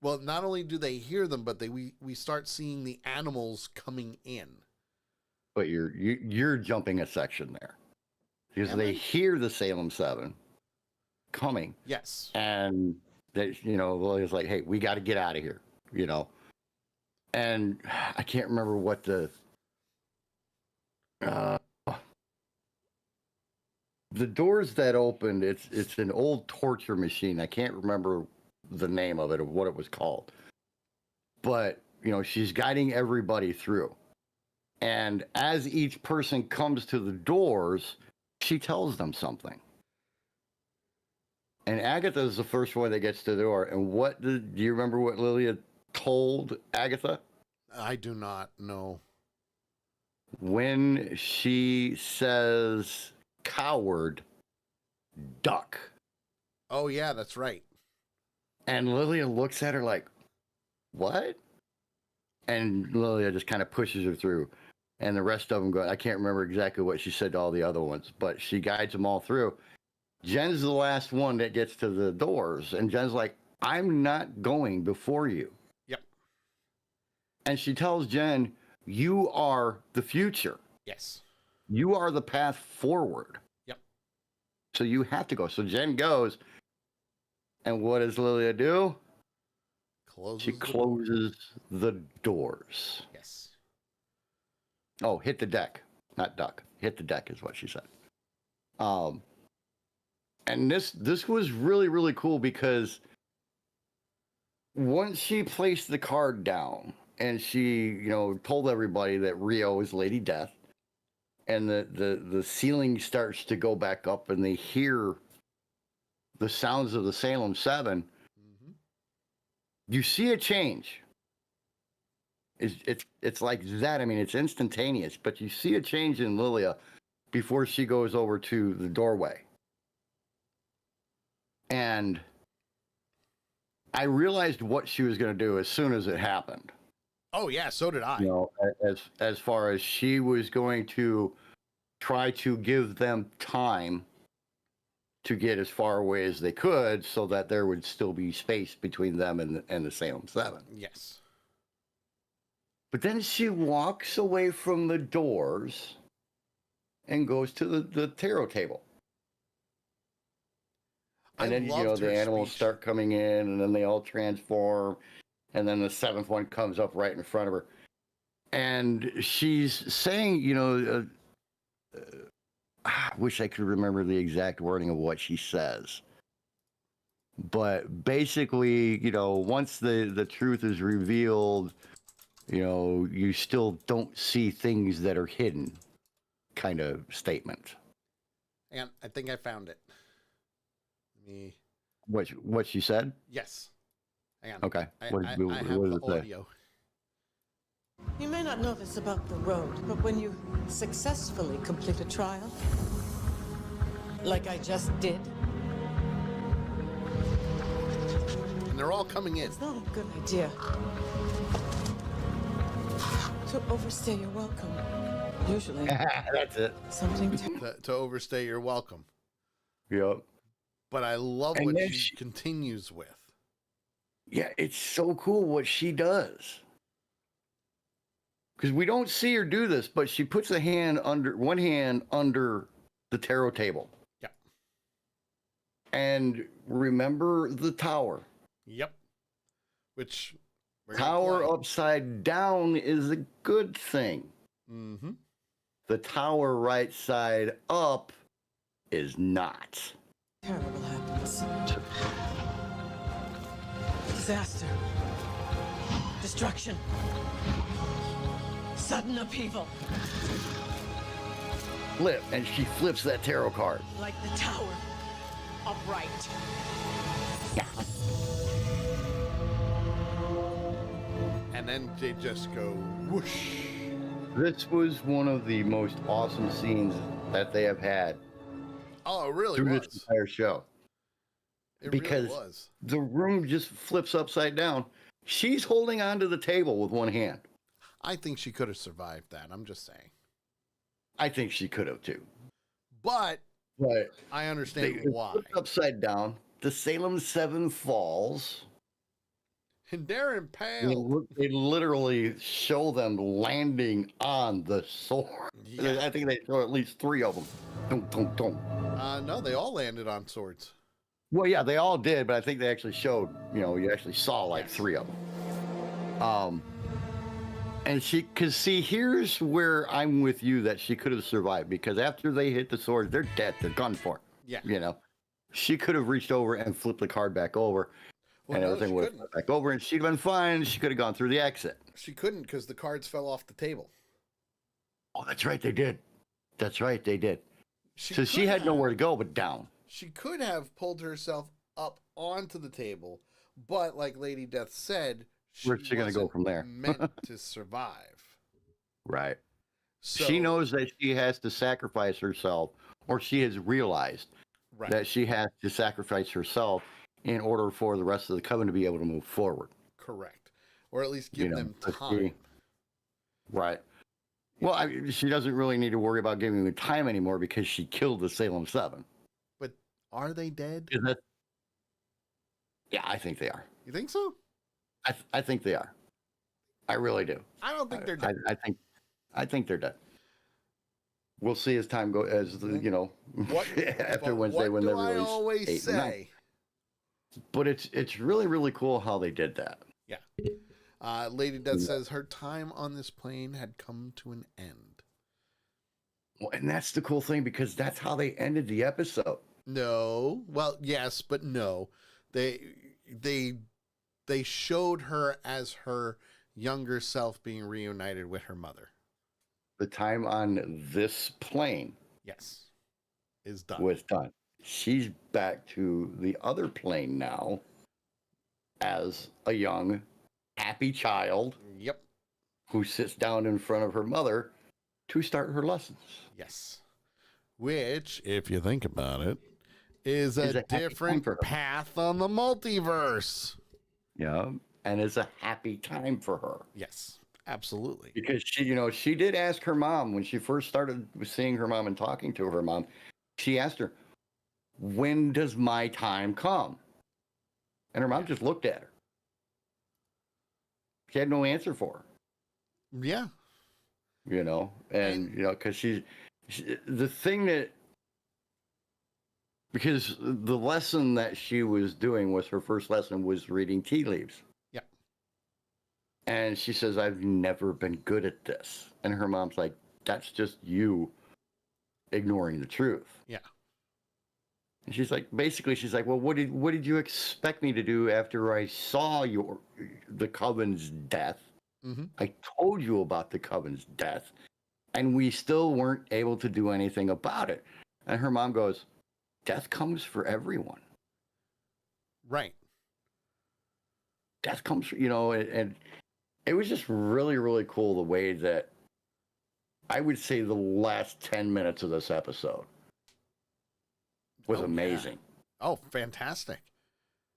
Well, not only do they hear them, but we start seeing the animals coming in. But you're jumping a section there. Because they hear the Salem 7 coming. Yes. And they, Lilia's like, hey, we got to get out of here, And I can't remember what the doors that opened. It's an old torture machine. I can't remember the name of it or what it was called. But she's guiding everybody through, and as each person comes to the doors, she tells them something. And Agatha is the first one that gets to the door. And do you remember what Lilia told Agatha? I do not know. When she says coward, duck. Oh, yeah, that's right. And Lilia looks at her like, what? And Lilia just kind of pushes her through. And the rest of them go, I can't remember exactly what she said to all the other ones, but she guides them all through. Jen's the last one that gets to the doors. And Jen's like, I'm not going before you. Yep. And she tells Jen, you are the future. Yes. You are the path forward. Yep. So you have to go. So Jen goes. And what does Lilia do? She closes the doors. Yes. Oh, hit the deck, not duck. Hit the deck is what she said. And this was really, really cool because once she placed the card down and she, told everybody that Rio is Lady Death, and the ceiling starts to go back up and they hear the sounds of the Salem 7, you see a change. It's like that. I mean, it's instantaneous, but you see a change in Lilia before she goes over to the doorway. And I realized what she was going to do as soon as it happened. Oh, yeah, so did I. As far as she was going to try to give them time to get as far away as they could so that there would still be space between them and the Salem 7. Yes. But then she walks away from the doors and goes to the tarot table. And then, the animals start coming in, and then they all transform. And then the 7th one comes up right in front of her. And she's saying, I wish I could remember the exact wording of what she says. But basically, once the truth is revealed, you still don't see things that are hidden kind of statement. And I think I found it. What she said? Yes. Hang on. Okay. I What have does the it say? audio. You may not know this about the road, but when you successfully complete a trial, like I just did, And they're all coming in. it's not a good idea to overstay your welcome. Usually, That's it. something To overstay your welcome. Yep. But I love And what then she continues with. Yeah, it's so cool what she does. Because we don't see her do this, but she puts one hand under the tarot table. Yeah. And remember the tower. Yep. Which Tower upside down is a good thing. Mm-hmm. The tower right side up is not. terrible happens. Disaster. Destruction. Sudden upheaval. Flip, and she flips that tarot card. Like the Tower of Right. And then they just go whoosh. This was one of the most awesome scenes that they have had Oh, it really through was. this entire show. It Because really was. the room just flips upside down. She's holding onto the table with one hand. I think she could have survived that. I'm just saying. I think she could have too. But But I they understand why. flipped upside down. The Salem 7 falls. And they're impaled. They literally show them landing on the sword. Yeah. I think they show at least 3 of them. Dum, dum, dum. No, they all landed on swords. Well, yeah, they all did, but I think they actually showed, you actually saw like 3 of them. And because see, here's where I'm with you that she could have survived, because after they hit the swords, they're dead. They're gone for. Yeah. She could have reached over and flipped the card back over, Well, and no, everything she would have couldn't. back over, and she'd have been fine. She could have gone through the exit. She couldn't because the cards fell off the table. Oh, that's right, they did. That's right, they did. So she could had have- nowhere to go but down. She could have pulled herself up onto the table, but like Lady Death said, Where's she gonna go wasn't from there? meant to survive. Right. So, She knows that she has to sacrifice herself, or she has realized right. that she has to sacrifice herself in order for the rest of the coven to be able to move forward. Correct. Or at least give them but time. Right. Well, she doesn't really need to worry about giving them time anymore because she killed the Salem 7. But are they dead? Is that? Yeah, I think they are. You think so? I think they are. I really do. I don't think they're dead. I think they're dead. We'll see as time goes, What, after but Wednesday what when do they're I released. always 8 and 9. say? But it's really, really cool how they did that. Yeah. Lady Death says her time on this plane had come to an end. Well, and that's the cool thing, because that's how they ended the episode. No. Well, yes, but no. They showed her as her younger self being reunited with her mother. The time on this plane Yes. Is done. was done. She's back to the other plane now as a young, happy child Yep. who sits down in front of her mother to start her lessons. Yes. Which, if you think about it, is Is a a happy time different for her. path on the multiverse. Yeah. And it's a happy time for her. Yes, absolutely. Because she did ask her mom when she first started seeing her mom and talking to her mom. She asked her, "When does my time come?" And her mom just looked at her. She had no answer for her, Yeah. and because the thing that, because the lesson that she was doing was her first lesson was reading tea leaves. Yeah. And she says, "I've never been good at this." And her mom's like, "That's just you ignoring the truth." Yeah. And she's like, "Well, what did you expect me to do after I saw the Coven's death? Mm-hmm. I told you about the Coven's death, and we still weren't able to do anything about it." And her mom goes, "Death comes for everyone. Right. Death comes for, and it was just really, really cool the way that I would say the last 10 minutes of this episode was Oh, yeah. amazing. Oh, fantastic.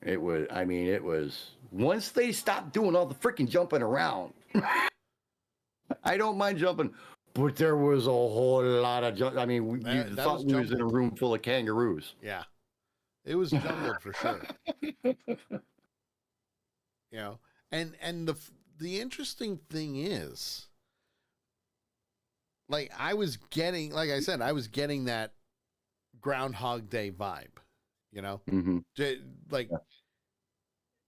It was once they stopped doing all the freaking jumping around. I don't mind jumping, but there was a whole lot of jump. I mean, you That thought was we was in a jumbled. room full of kangaroos. Yeah. It was jumbled for sure. And the interesting thing is, like I said, I was getting that Groundhog Day vibe, Mm-hmm. like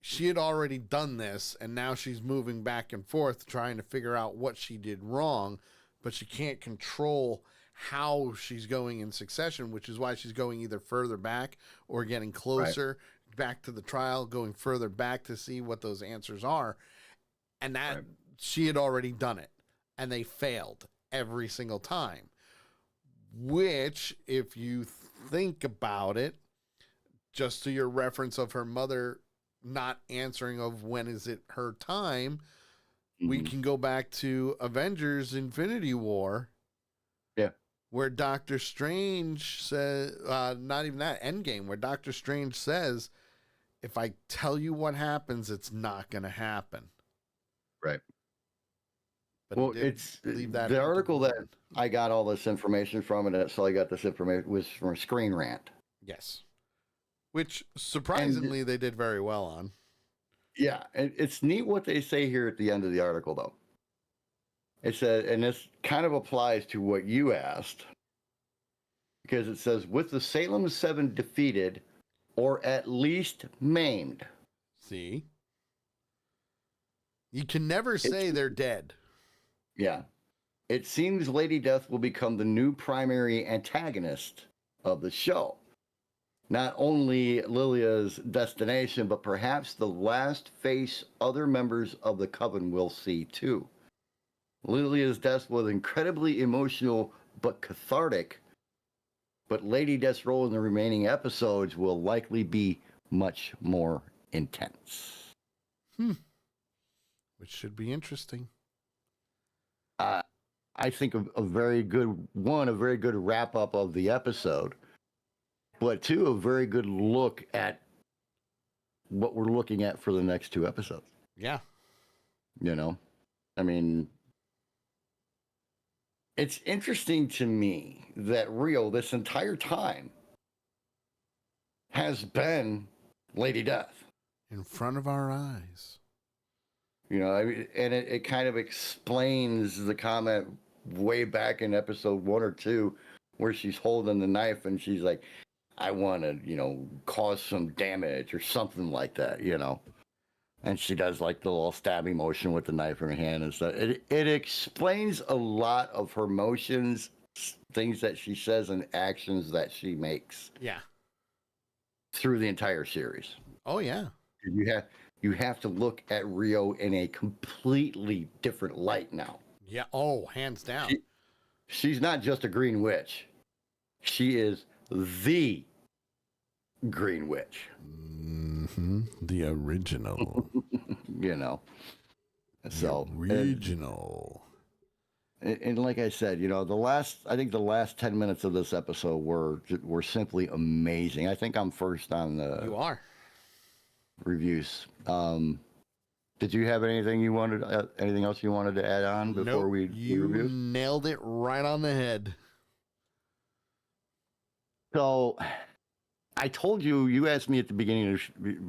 she had already done this and now she's moving back and forth trying to figure out what she did wrong, but she can't control how she's going in succession, which is why she's going either further back or getting closer, back to the trial, going further back to see what those answers are. And that Right. she had already done it, and they failed every single time. Which, if you think about it, just to your reference of her mother not answering of when is it her time, we Mhm. can go back to Avengers Infinity War. Yeah. Where Doctor Strange says, not even that, Endgame, where Doctor Strange says, if I tell you what happens, it's not going to happen. Right. But Well, it did it's leave that the hint of article that when. I got all this information from, and so I got this information was from Screen Rant. Yes. Which, surprisingly, they did very well on. Yeah, and it's neat what they say here at the end of the article, though. It said, and this kind of applies to what you asked, because it says, with the Salem 7 defeated or at least maimed. See? You can never say they're dead. Yeah. It seems Lady Death will become the new primary antagonist of the show. Not only Lilia's destination, but perhaps the last face other members of the Coven will see too. Lilia's death was incredibly emotional but cathartic, but Lady Death's role in the remaining episodes will likely be much more intense. Which should be interesting. I think a very good wrap up of the episode, but two, a very good look at what we're looking at for the next two episodes. Yeah. You know, I mean, it's interesting to me that Rio this entire time has been Lady Death. In front of our eyes. You know, I mean, and it kind of explains the comment way back in episode 1 or 2 where she's holding the knife and she's like, I want to, you know, cause some damage or something like that, you know. And she does like the little stabbing motion with the knife in her hand and stuff. It explains a lot of her motions, things that she says, and actions that she makes. Yeah. Through the entire series. Oh, yeah. You have to look at Rio in a completely different light now. Yeah. Oh, hands down. She's not just a green witch. She is the green witch. Mm-hmm. The original. You know. So original. And like I said, you know, I think the last 10 minutes of this episode were simply amazing. I think I'm first on the You are. reviews. Did you have anything else you wanted to add on before we review? Nailed it right on the head. So, I told you asked me at the beginning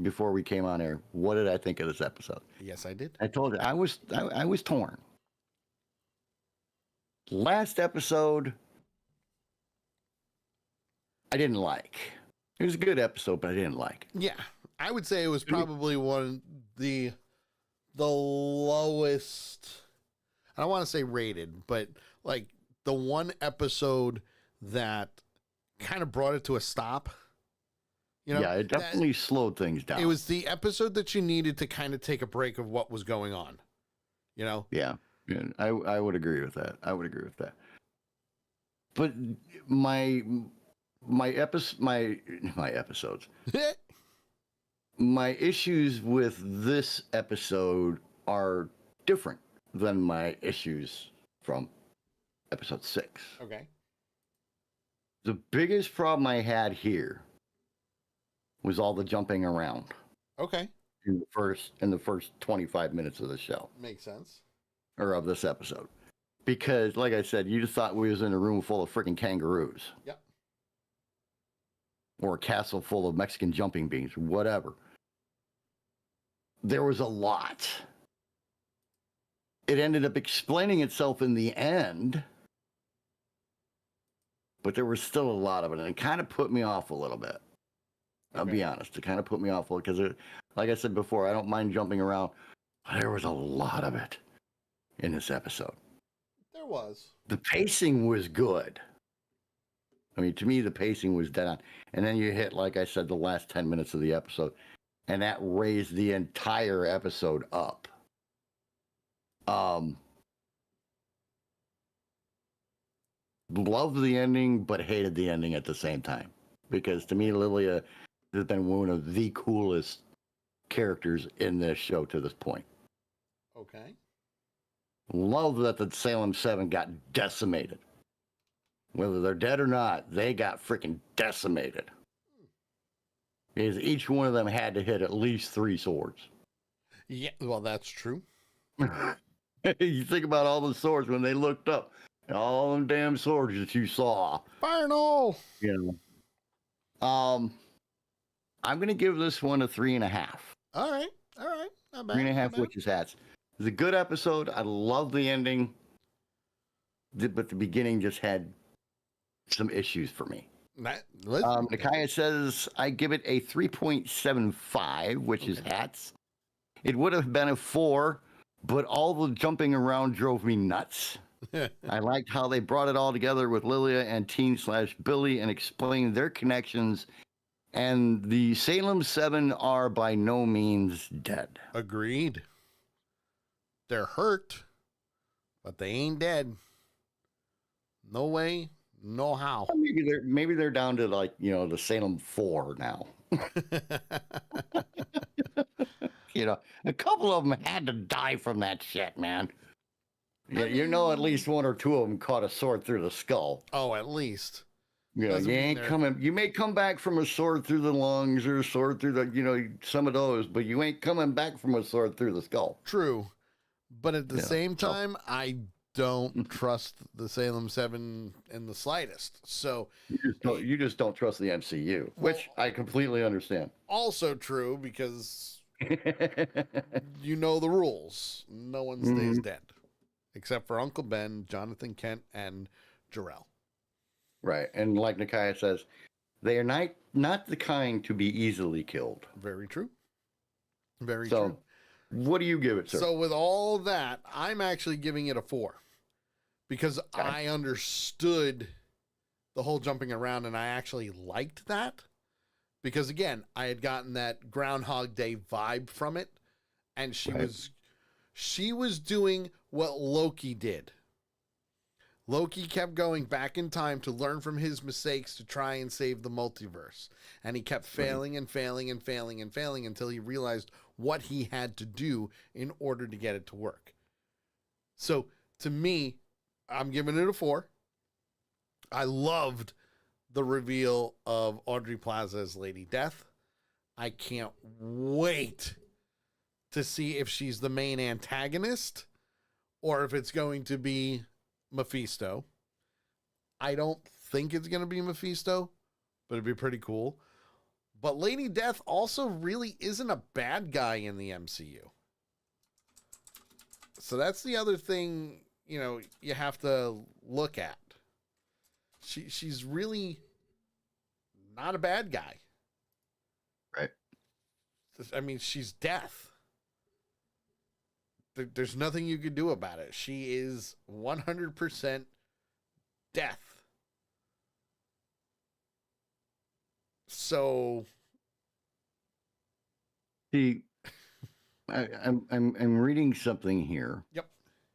before we came on air, what did I think of this episode? Yes, I did. I told you I was torn. Last episode, I didn't like. It was a good episode, but I didn't like. Yeah, I would say it was probably one the lowest. I don't want to say rated, but like the one episode that kind of brought it to a stop. You know, yeah, it definitely slowed things down. It was the episode that you needed to kind of take a break of what was going on. You know? Yeah, I would agree with that. But my episodes, my issues with this episode are different than my issues from episode 6. Okay. The biggest problem I had here was all the jumping around Okay. in the first 25 minutes of the show Makes sense. or of this episode. Because like I said, you just thought we was in a room full of freaking kangaroos. Yep. Or a castle full of Mexican jumping beans, whatever. There was a lot. It ended up explaining itself in the end, but there was still a lot of it, and it kind of put me off a little bit. I'll be honest. It kind of put me off because, like I said before, I don't mind jumping around. There was a lot of it in this episode. There was. The pacing was good. I mean, to me, the pacing was dead on. And then you hit, like I said, the last 10 minutes of the episode, and that raised the entire episode up. Loved the ending, but hated the ending at the same time. Because to me, Lilia has been one of the coolest characters in this show to this point. Okay. Love that the Salem 7 got decimated. Whether they're dead or not, they got freaking decimated. Because each one of them had to hit at least 3 swords. Yeah, well, that's true. You think about all the swords when they looked up, and all them damn swords that you saw. Fire and all. You know. I'm gonna give this one a 3.5. All right. Not bad. 3.5 witches hats. It was a good episode. I love the ending, but the beginning just had some issues for me. Nakaya says I give it a 3.75, which is hats. It would have been a 4, but all the jumping around drove me nuts. I liked how they brought it all together with Lilia and Teen/Billy and explained their connections. And the Salem 7 are by no means dead. Agreed. They're hurt, but they ain't dead. No way, no how. Maybe they're down to, like, you know, the Salem 4 now. You know, a couple of them had to die from that shit, man. Yeah, you know, at least 1 or 2 of them caught a sword through the skull. Oh, at least. Yeah, you ain't coming. You may come back from a sword through the lungs or a sword through the, you know, some of those, but you ain't coming back from a sword through the skull. True, but at the same time, I don't trust the Salem 7 in the slightest. So you just don't trust the MCU, which I completely understand. Also true, because you know the rules. No one stays dead, except for Uncle Ben, Jonathan Kent, and Jarrell. Right, and like Nakaya says, they are not the kind to be easily killed. Very true. Very true. What do you give it, sir? So with all that, I'm actually giving it a 4. Because I understood the whole jumping around, and I actually liked that. Because again, I had gotten that Groundhog Day vibe from it, and she was doing what Loki did. Loki kept going back in time to learn from his mistakes to try and save the multiverse. And he kept failing and failing and failing and failing until he realized what he had to do in order to get it to work. So to me, I'm giving it a 4. I loved the reveal of Aubrey Plaza as Lady Death. I can't wait to see if she's the main antagonist or if it's going to be Mephisto. I don't think it's going to be Mephisto, but it'd be pretty cool. But Lady Death also really isn't a bad guy in the MCU. So that's the other thing, you know, you have to look at. She's really not a bad guy. Right. I mean, she's Death. There's nothing you could do about it. She is 100% Death. So, see, I'm reading something here. Yep.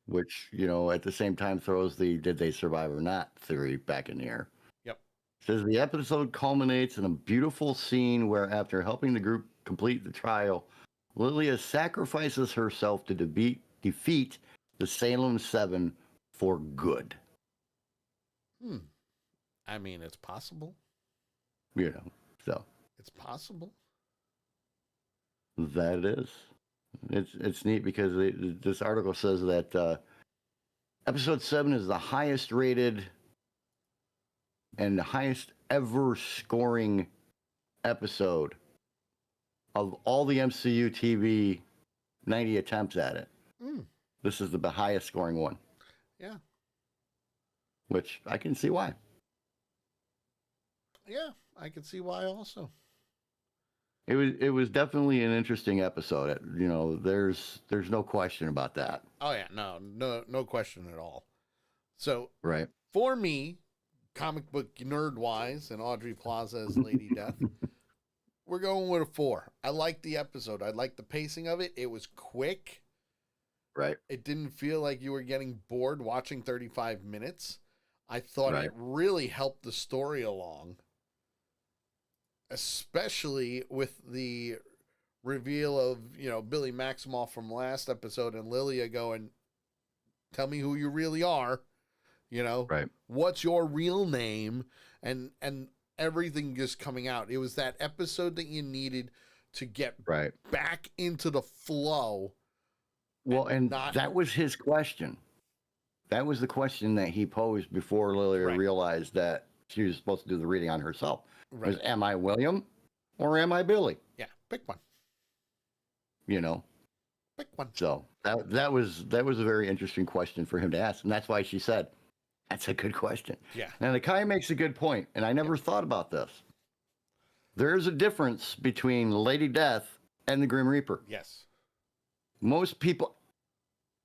Which, you know, at the same time throws the did they survive or not theory back in the air. Yep. It says the episode culminates in a beautiful scene where, after helping the group complete the trial, Lilia sacrifices herself to defeat the Salem 7 for good. I mean, it's possible. You know, so It's possible. that it is. It's neat because this article says that episode 7 is the highest rated and the highest ever scoring episode of all the MCU TV 90 attempts at it. This is the highest scoring one. Yeah. Which I can see why. Yeah, I can see why also. It was definitely an interesting episode. You know, there's no question about that. Oh yeah, no question at all. So Right. for me, comic book nerd wise, and Audrey Plaza as Lady Death, we're going with a 4. I liked the episode. I liked the pacing of it. It was quick. Right. It didn't feel like you were getting bored watching 35 minutes. I thought Right. it really helped the story along, especially with the reveal of, Billy Maximoff from last episode and Lilia going, tell me who you really are, Right. what's your real name, and everything just coming out. It was that episode that you needed to get Right. back into the flow. Well, and not- that was his question. That was the question that he posed before Lilia Right. realized that she was supposed to do the reading on herself. Right. Was, am I William or am I Billy? Yeah, pick one. Pick one. So that was a very interesting question for him to ask, and that's why she said, "That's a good question." Yeah. Now, Nakai makes a good point, and I never thought about this. There is a difference between Lady Death and the Grim Reaper. Yes. Most people,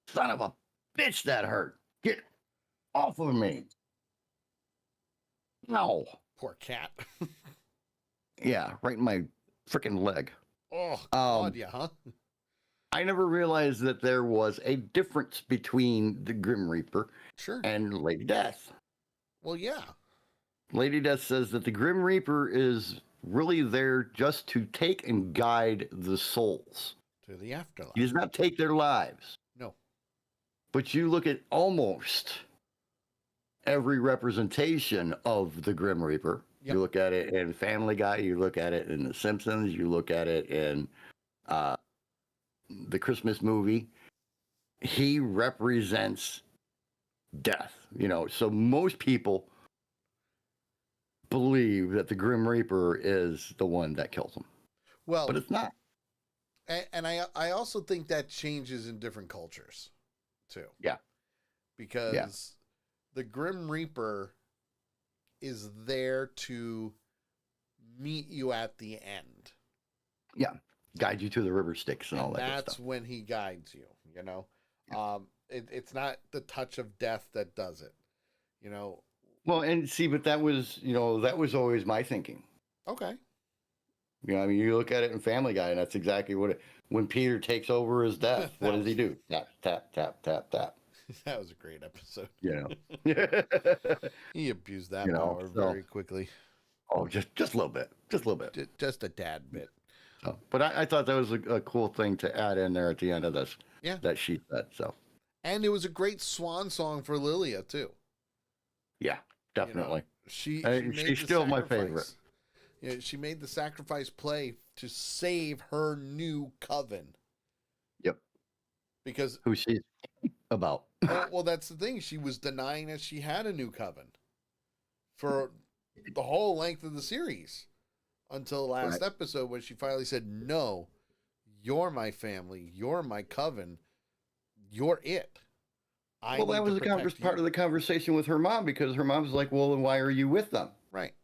son of a bitch, that hurt. Get off of me. No. Poor cat. Yeah, right in my freaking leg. Oh, God, yeah, huh? I never realized that there was a difference between the Grim Reaper Sure. and Lady Death. Well, yeah. Lady Death says that the Grim Reaper is really there just to take and guide the souls. To the afterlife. He does not take their lives. No. But you look at almost every representation of the Grim Reaper. Yep. You look at it in Family Guy, you look at it in The Simpsons, you look at it in the Christmas movie. He represents death, so most people believe that the Grim Reaper is the one that kills them, Well, but it's not. and I also think that changes in different cultures, too. Yeah. Because the Grim Reaper is there to meet you at the end. Yeah, guide you to the river Styx and all that good That's stuff. when he guides you, it's not the touch of death that does it, Well, and see, but that was always my thinking. Okay. You look at it in Family Guy, and that's exactly what it. When Peter takes over his death, what does he do? Tap, tap, tap, tap, tap. That was a great episode. He abused that power very quickly. Oh, just a little bit, Just a tad bit. So, but I thought that was a cool thing to add in there at the end of this. Yeah. That she said. So. And it was a great swan song for Lilia, too. Yeah, definitely. She She's made the still my sacrifice. favorite. Yeah, she made the sacrifice play to save her new coven. Yep. Because Who she's about. well, that's the thing. She was denying that she had a new coven for the whole length of the series until the last episode when she finally said, "No, you're my family. You're my coven. You're it." Well, that was part of the conversation with her mom, because her mom's like, "Well, then why are you with them?" Right.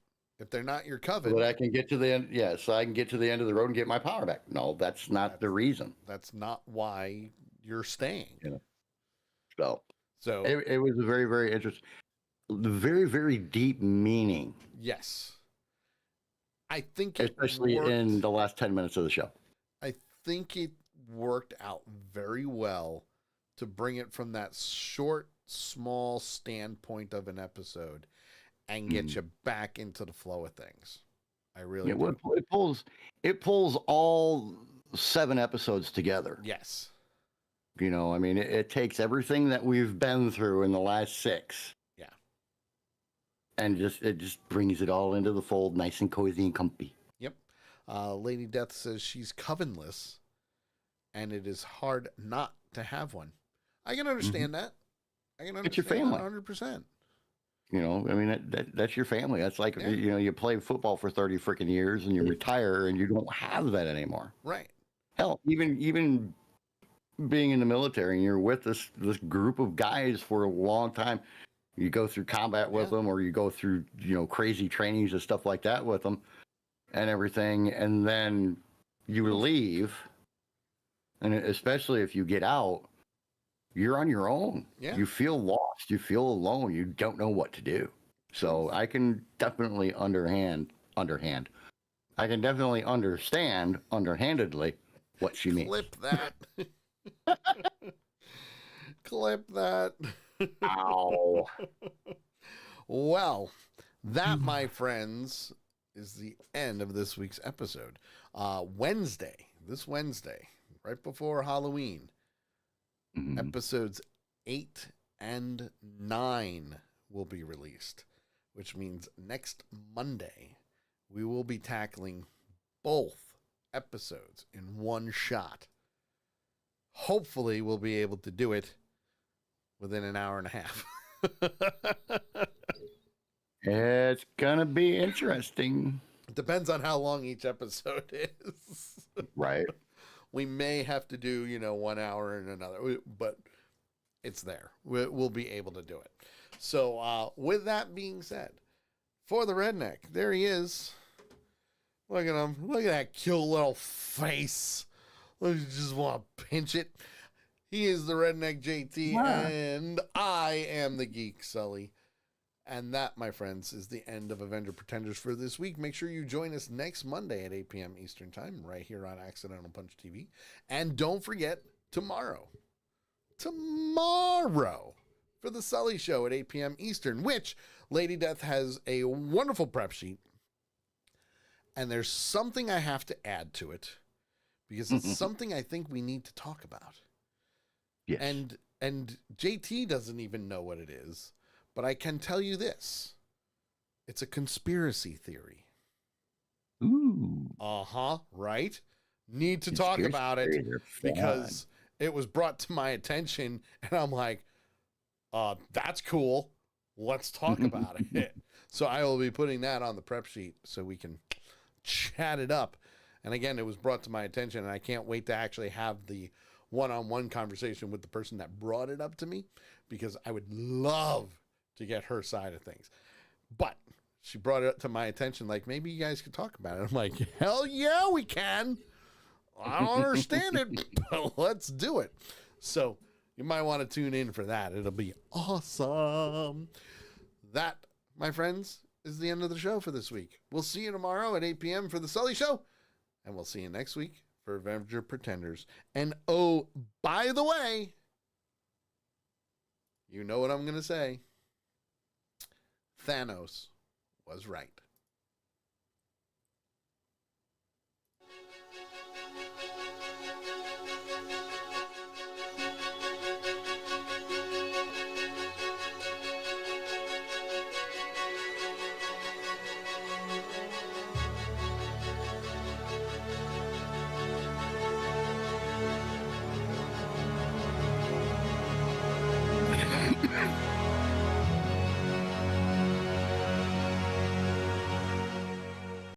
If they're not your coven, So that I can get to the end. Yeah, so I can get to the end of the road and get my power back. No, that's not the reason. that's not why you're staying. So So it was a very, very interesting, very, very deep meaning, yes, I think it especially worked. in the last 10 minutes of the show. I think it worked out very well to bring it from that short, small standpoint of an episode and get you back into the flow of things. I really Yeah, do. well, it pulls all 7 episodes together. Yes. It takes everything that we've been through in the last 6. Yeah. And it just brings it all into the fold, nice and cozy and comfy. Yep. Lady Death says she's covenless, and it is hard not to have one. I can understand that. I can understand It's your family. 100%. That's your family. That's like, you play football for 30 freaking years and you retire and you don't have that anymore. Right. Hell, even being in the military and you're with this group of guys for a long time, you go through combat with them, or you go through, crazy trainings and stuff like that with them and everything. And then you leave. And especially if you get out, you're on your own. Yeah. You feel lost. You feel alone. You don't know what to do. So I can definitely understand underhandedly what she means. Clip that. Clip that. Ow. Well, that, my friends, is the end of this week's episode. This Wednesday, right before Halloween, Mhm. episodes 8 and 9 will be released, which means next Monday we will be tackling both episodes in one shot. Hopefully, we'll be able to do it within an hour and a half. It's gonna be interesting. It depends on how long each episode is. Right. We may have to do, 1 hour and another, but it's there. We'll be able to do it. So, with that being said, for the redneck, there he is. Look at him. Look at that cute little face. You just want to pinch it. He is the redneck JT, and I am the geek Sully. And that, my friends, is the end of Avenger Pretenders for this week. Make sure you join us next Monday at 8 p.m. Eastern Time, right here on Accidental Punch TV. And don't forget, tomorrow, for the Sully Show at 8 p.m. Eastern, which Lady Death has a wonderful prep sheet. And there's something I have to add to it, because it's something I think we need to talk about. Yes. And JT doesn't even know what it is. But I can tell you this. It's a conspiracy theory. Ooh. Right? Need to talk about it because it was brought to my attention and I'm like, that's cool. Let's talk about it. So I will be putting that on the prep sheet so we can chat it up. And again, it was brought to my attention and I can't wait to actually have the one-on-one conversation with the person that brought it up to me, because I would love to get her side of things. But she brought it to my attention, like, maybe you guys could talk about it. I'm like, hell yeah, we can. I don't understand it, but let's do it. So you might want to tune in for that. It'll be awesome. That, my friends, is the end of the show for this week. We'll see you tomorrow at 8 p.m. for the Sully Show, and we'll see you next week for Avenger Pretenders. And oh, by the way, you know what I'm going to say. Thanos was right.